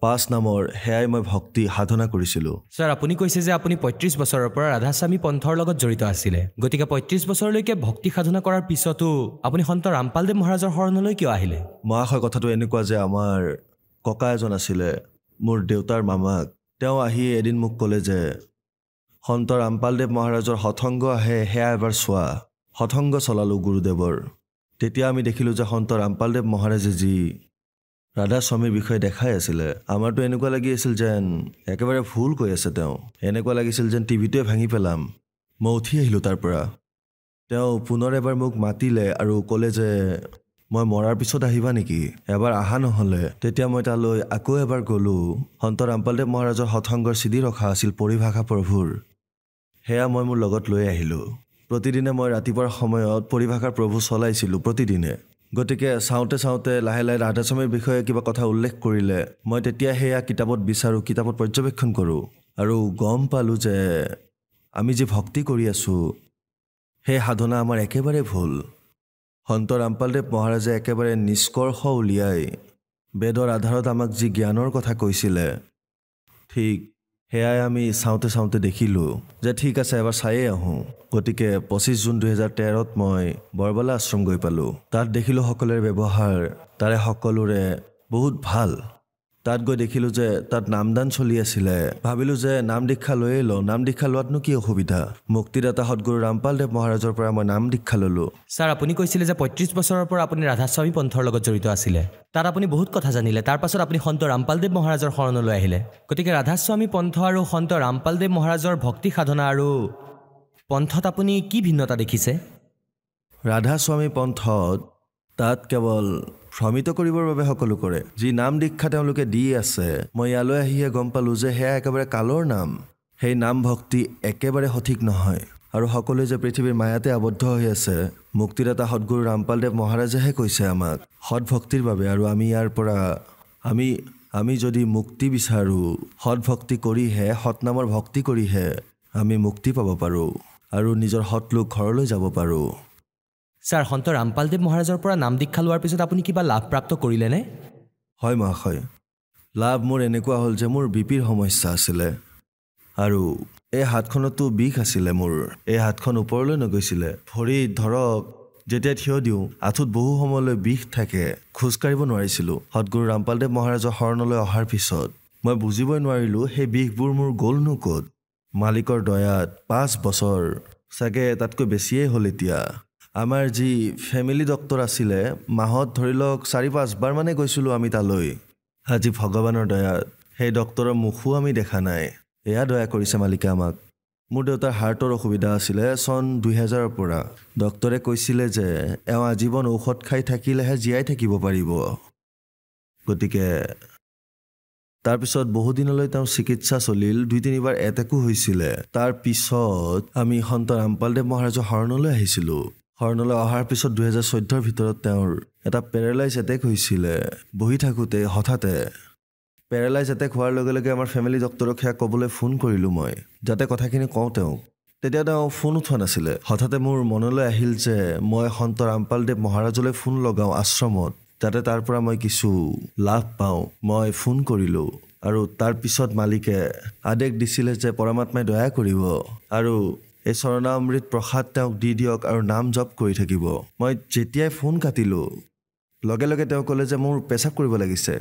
5 নামৰ, সেয়াই মই ভক্তি সাধনা কৰিছিলোঁ। ছাৰ, আপুনি কৈছে যে আপুনি 35 বছৰৰ পৰা ৰাধাস্বামী পন্থৰ লগত জড়িত আছিলে, গতিকে 35 বছৰলৈকে ভক্তি সাধনা কৰাৰ পিছতো আপুনি সন্ত ৰামপালদেৱ মহাৰাজৰ শৰণলৈ কিয় আহিলে? মহাশয়, কথাটো এনেকুৱা যে আমাৰ ককা এজন আছিলে, মোৰ দেউতাৰ মামাক। তেওঁ আহি এদিন মোক ক'লে যে সন্ত ৰামপালদেৱ মহাৰাজৰ সৎসংগ আহে, সেয়া এবাৰ চোৱা। সৎসংগ চলালোঁ গুৰুদেৱৰ। তেতিয়া আমি দেখিলোঁ যে সন্ত ৰামপালদেৱ মহাৰাজে যি ৰাধাস্বামীৰ বিষয়ে দেখাই আছিলে, আমাৰতো এনেকুৱা লাগি আছিল যেন একেবাৰে ভুল কৈ আছে তেওঁ। এনেকুৱা লাগিছিল যেন টিভিটোৱে ভাঙি পেলাম। মই উঠি আহিলোঁ তাৰ পৰা। তেওঁ পুনৰ এবাৰ মোক মাতিলে আৰু ক'লে যে মই মৰাৰ পিছত আহিবা নেকি? এবাৰ অহা নহ'লে। তেতিয়া মই তালৈ আকৌ এবাৰ গ'লোঁ। সন্ত ৰামপালদেৱ মহাৰাজৰ সৎসংগৰ চিডি ৰখা আছিল পৰিভাষা প্ৰভুৰ। সেয়া মই মোৰ লগত লৈ আহিলোঁ। প্ৰতিদিনে মই ৰাতিপুৱাৰ সময়ত পৰিভাষাৰ প্ৰভু চলাইছিলোঁ প্ৰতিদিনে। গতিকে চাওঁতে চাওঁতে লাহে লাহে ৰাধাস্বামীৰ বিষয়ে কিবা কথা উল্লেখ কৰিলে মই তেতিয়া সেয়া কিতাপত বিচাৰোঁ, কিতাপত পৰ্যবেক্ষণ কৰোঁ আৰু গম পালোঁ যে আমি যি ভক্তি কৰি আছোঁ সেই সাধনা আমাৰ একেবাৰে ভুল। সন্ত ৰামপালদেৱ মহাৰাজে একেবাৰে নিষ্কৰ্ষ উলিয়াই বেদৰ আধাৰত আমাক যি জ্ঞানৰ কথা কৈছিলে ঠিক সেয়াই আমি চাওঁতে চাওঁতে দেখিলোঁ যে ঠিক আছে এবাৰ চায়েই আহোঁ। গতিকে 25 জুন 2013 মই বৰবালা আশ্ৰম গৈ পালোঁ। তাত দেখিলোঁ সকলোৰে ব্যৱহাৰ তাৰে সকলোৰে বহুত ভাল। তাত গৈ দেখিলোঁ যে তাত নামদান চলি আছিলে। ভাবিলোঁ যে নাম দীক্ষা লৈয়ে লওঁ। নাম দীক্ষা লোৱাতনো কি অসুবিধা? মুক্তিদাতা সদগুৰু ৰামপালদেৱ মহাৰাজৰ পৰা মই নাম দীক্ষা ল'লোঁ। ছাৰ আপুনি কৈছিলে যে 35 বছৰৰ পৰা আপুনি ৰাধাস্বামী পন্থৰ লগত জড়িত আছিলে। তাত আপুনি বহুত কথা জানিলে। তাৰ পাছত আপুনি সন্ত ৰামপালদেৱ মহাৰাজৰ শৰণলৈ আহিলে। গতিকে ৰাধাস্বামী পন্থ আৰু সন্ত ৰামপালদেৱ মহাৰাজৰ ভক্তি সাধনা আৰু পন্থত আপুনি কি ভিন্নতা দেখিছে? ৰাধাস্বামী পন্থত তাত কেৱল ভ্ৰমিত কৰিবৰ বাবে সকলো কৰে। যি নাম দীক্ষা তেওঁলোকে দি আছে মই ইয়ালৈ আহিয়ে গম পালোঁ যে সেয়া একেবাৰে কালৰ নাম। সেই নাম ভক্তি একেবাৰে সঠিক নহয় আৰু সকলোৱে যে পৃথিৱীৰ মায়াতে আবদ্ধ হৈ আছে মুক্তিদাতা সদগুৰু ৰামপালদেৱ মহাৰাজেহে কৈছে আমাক সৎ ভক্তিৰ বাবে। আৰু আমি ইয়াৰ পৰা আমি যদি মুক্তি বিচাৰোঁ সৎ ভক্তি কৰিহে সৎ নামৰ ভক্তি কৰিহে আমি মুক্তি পাব পাৰোঁ আৰু নিজৰ সৎ লোক ঘৰলৈ যাব পাৰোঁ। ছাৰ সন্ত ৰামপালদেৱ মহাৰাজৰ পৰা নাম দীক্ষা লোৱাৰ পিছত আপুনি কিবা লাভ প্ৰাপ্ত কৰিলেনে? হয় মহাশয়, লাভ মোৰ এনেকুৱা হ'ল যে মোৰ বিপিৰ সমস্যা আছিলে আৰু এই হাতখনতো বিষ আছিলে মোৰ। এই হাতখন ওপৰলৈ নগৈছিলে। ভৰিত ধৰক যেতিয়া থিয় দিওঁ আঁঠুত বহু সময়লৈ বিষ থাকে। খোজকাঢ়িব নোৱাৰিছিলোঁ। সদগুৰু ৰামপালদেৱ মহাৰাজৰ শৰণলৈ অহাৰ পিছত মই বুজিবই নোৱাৰিলোঁ সেই বিষবোৰ মোৰ গ'লনো ক'ত। মালিকৰ দয়াত 5 বছৰ চাগে তাতকৈ বেছিয়ে হ'ল এতিয়া। আমাৰ যি ফেমিলি ডক্টৰ আছিলে মাহত ধৰি লওক 4-5 বাৰ মানে গৈছিলোঁ আমি তালৈ। আজি ভগৱানৰ দয়াত সেই ডক্টৰৰ মুখো আমি দেখা নাই। এয়া দয়া কৰিছে মালিকে আমাক। মোৰ দেউতাৰ হাৰ্টৰ অসুবিধা আছিলে চন 2000ৰ পৰা। ডক্টৰে কৈছিলে যে এওঁ আজীৱন ঔষধ খাই থাকিলেহে জীয়াই থাকিব পাৰিব। গতিকে তাৰপিছত বহুদিনলৈ তেওঁৰ চিকিৎসা চলিল। 2-3 বাৰ এটেকো হৈছিলে। তাৰ পিছত আমি সন্ত ৰামপালদেৱ মহাৰাজৰ শৰণলৈ আহিছিলোঁ। শৰণলৈ অহাৰ পিছত 2014ৰ ভিতৰত তেওঁৰ এটা পেৰালাইজ এটেক হৈছিলে। বহি থাকোঁতে হঠাতে পেৰালাইজ এটেক হোৱাৰ লগে লগে আমাৰ ফেমিলি ডক্টৰক সেয়া ক'বলৈ ফোন কৰিলোঁ মই যাতে কথাখিনি কওঁ তেওঁক। তেতিয়া তেওঁ ফোন উঠোৱা নাছিলে। হঠাতে মোৰ মনলৈ আহিল যে মই সন্ত ৰামপালদেৱ মহাৰাজলৈ ফোন লগাওঁ আশ্ৰমত যাতে তাৰ পৰা মই কিছু লাভ পাওঁ। মই ফোন কৰিলোঁ আৰু তাৰ পিছত মালিকে আদেশ দিছিলে যে পৰমাত্মাই দয়া কৰিব আৰু এই চৰণামৃত প্ৰসাদ তেওঁক দি দিয়ক আৰু নাম জপ কৰি থাকিব। মই যেতিয়াই ফোন কাটিলোঁ লগে লগে তেওঁ ক'লে যে মোৰ পেচাব কৰিব লাগিছে।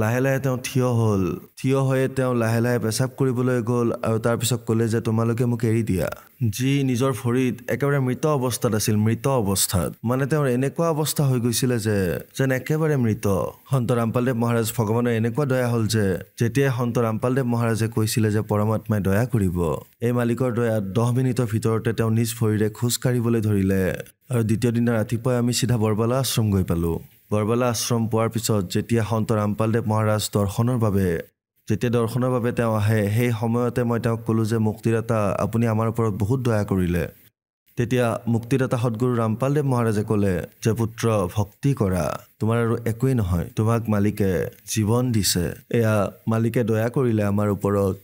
লাহে লাহে তেওঁ থিয় হ'ল। থিয় হৈয়ে তেওঁ লাহে লাহে পেচাব কৰিবলৈ গ'ল আৰু তাৰপিছত ক'লে যে তোমালোকে মোক এৰি দিয়া। যি নিজৰ ভৰিত একেবাৰে মৃত অৱস্থাত আছিল। মৃত অৱস্থাত মানে তেওঁৰ এনেকুৱা অৱস্থা হৈ গৈছিলে যে যেন একেবাৰে মৃত। সন্ত ৰামপালদেৱ মহাৰাজ ভগৱানৰ এনেকুৱা দয়া হ'ল যে যেতিয়াই সন্ত ৰামপালদেৱ মহাৰাজে কৈছিলে যে পৰমাত্মাই দয়া কৰিব এই মালিকৰ দয়াত 10 মিনিটৰ ভিতৰতে তেওঁ নিজ ভৰিৰে খোজ কাঢ়িবলৈ ধৰিলে আৰু দ্বিতীয় দিনা ৰাতিপুৱাই আমি চিধা বৰবালা আশ্ৰম গৈ পালোঁ। বৰবালা আশ্ৰম পোৱাৰ পিছত যেতিয়া সন্ত ৰামপালদেৱ মহাৰাজ দৰ্শনৰ বাবে তেওঁ আহে সেই সময়তে মই তেওঁক ক'লোঁ যে মুক্তিদাতা আপুনি আমাৰ ওপৰত বহুত দয়া কৰিলে। তেতিয়া মুক্তিদাতা সদগুৰু ৰামপালদেৱ মহাৰাজে ক'লে যে পুত্ৰ ভক্তি কৰা, তোমাৰ আৰু একোৱেই নহয়, তোমাক মালিকে জীৱন দিছে। এয়া মালিকে দয়া কৰিলে আমাৰ ওপৰত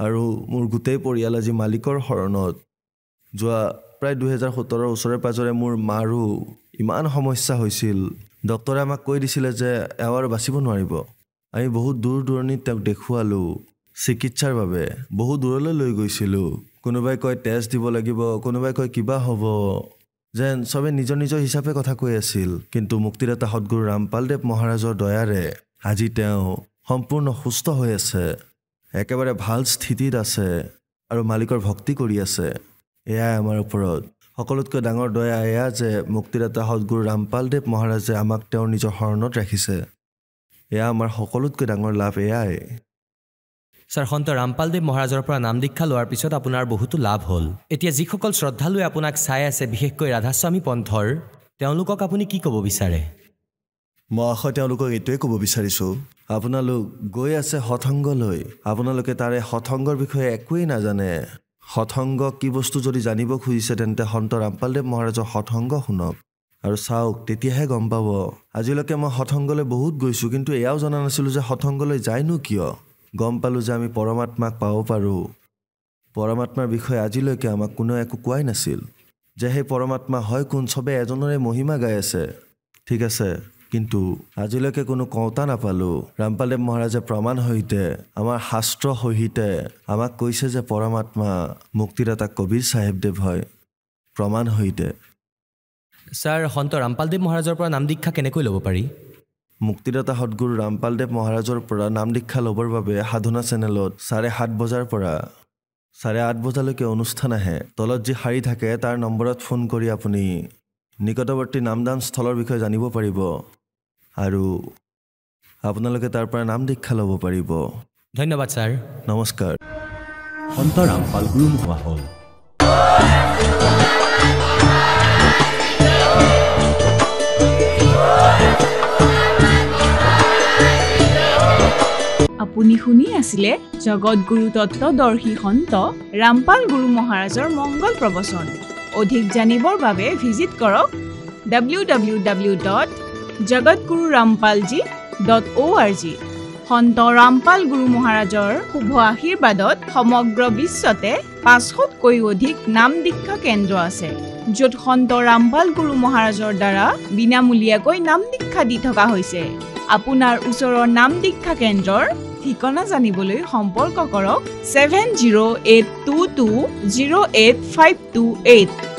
আৰু মোৰ গোটেই পৰিয়াল আজি মালিকৰ শৰণত। যোৱা প্ৰায় 2017ৰ ওচৰে পাজৰে মোৰ মাৰো ইমান সমস্যা হৈছিল। ডক্টৰে আমাক কৈ দিছিলে যে এওঁ আৰু বাচিব নোৱাৰিব। আমি বহুত দূৰ দূৰণিত তেওঁক দেখুৱালোঁ চিকিৎসাৰ বাবে। বহু দূৰলৈ লৈ গৈছিলোঁ। কোনোবাই কয় টেষ্ট দিব লাগিব, কোনোবাই কয় কিবা হ'ব, যেন চবে নিজৰ নিজৰ হিচাপে কথা কৈ আছিল। কিন্তু মুক্তিদাতা সদগুৰু ৰামপালদেৱ মহাৰাজৰ দয়াৰে আজি তেওঁ সম্পূৰ্ণ সুস্থ হৈ আছে, একেবাৰে ভাল স্থিতিত আছে আৰু মালিকৰ ভক্তি কৰি আছে। এয়াই আমাৰ ওপৰত সকলোতকৈ ডাঙৰ দয়া এয়া যে মুক্তিদাতা সদগুৰু ৰামপালদেৱ মহাৰাজে আমাক তেওঁৰ নিজৰ শৰণত ৰাখিছে। এয়া আমাৰ সকলোতকৈ ডাঙৰ লাভ এয়াই। ছাৰ সন্ত ৰামপালদেৱ মহাৰাজৰ পৰা নাম দীক্ষা লোৱাৰ পিছত আপোনাৰ বহুতো লাভ হ'ল। এতিয়া যিসকল শ্ৰদ্ধালুৱে আপোনাক চাই আছে বিশেষকৈ ৰাধাস্বামী পন্থৰ তেওঁলোকক আপুনি কি ক'ব বিচাৰে? মই আশা তেওঁলোকক এইটোৱে ক'ব বিচাৰিছোঁ আপোনালোক গৈ আছে সৎসংগলৈ আপোনালোকে তাৰে সৎসংগৰ বিষয়ে একোৱেই নাজানে সৎসংগ কি বস্তু যদি জানিব খুজিছে তেন্তে সন্ত ৰামপালদেৱ মহাৰাজৰ সৎসংগ শুনক আৰু চাওক তেতিয়াহে গম পাব আজিলৈকে মই সৎসংগলৈ বহুত গৈছোঁ কিন্তু এয়াও জনা নাছিলোঁ যে সৎসংগলৈ যায়নো কিয় গম পালোঁ যে আমি পৰমাত্মাক পাব পাৰোঁ পৰমাত্মাৰ বিষয়ে আজিলৈকে আমাক কোনেও একো কোৱাই নাছিল যে সেই পৰমাত্মা হয় কোন চবে এজনৰে মহিমা গাই আছে ঠিক আছে কিন্তু আজিলৈকে কোনো কওঁতা নাপালোঁ ৰামপালদেৱ মহাৰাজে প্ৰমাণ সহিতে আমাৰ শাস্ত্ৰ সহিতে আমাক কৈছে যে পৰমাত্মা মুক্তিদাতা কবীৰ চাহেবদেৱ হয় প্ৰমাণ সহিতে ছাৰ সন্ত ৰামপালদেৱ মহাৰাজৰ পৰা নাম দীক্ষা কেনেকৈ ল'ব পাৰি মুক্তিদাতা সদগুৰু ৰামপালদেৱ মহাৰাজৰ পৰা নাম দীক্ষা ল'বৰ বাবে সাধনা চেনেলত 7:30 বজাৰ পৰা 8:30 বজালৈকে অনুষ্ঠান আহে তলত যি শাৰী থাকে তাৰ নম্বৰত ফোন কৰি আপুনি নিকটৱৰ্তী নামদান স্থলৰ বিষয়ে জানিব পাৰিব আৰু আপোনালোকে তাৰ পৰা নাম দীক্ষা ল'ব পাৰিব ধন্যবাদ ছাৰ নমস্কাৰ সন্ত ৰামপাল গুৰু হোৱা হ'ল আপুনি শুনি আছিলে জগতগুৰু তত্ত্বদৰ্শী সন্ত ৰামপাল গুৰু মহাৰাজৰ মংগল প্ৰবচন অধিক জানিবৰ বাবে ভিজিট কৰক www.jagatgururampalji.org সন্ত ৰামপাল গুৰু মহাৰাজৰ শুভ আশীৰ্বাদত সমগ্ৰ বিশ্বতে 500তকৈ অধিক নাম দীক্ষা কেন্দ্ৰ আছে য'ত সন্ত ৰামপাল গুৰু মহাৰাজৰ দ্বাৰা বিনামূলীয়াকৈ নাম দীক্ষা দি থকা হৈছে আপোনাৰ ওচৰৰ নাম দীক্ষা কেন্দ্ৰৰ ঠিকনা জানিবলৈ সম্পৰ্ক কৰক 7082208528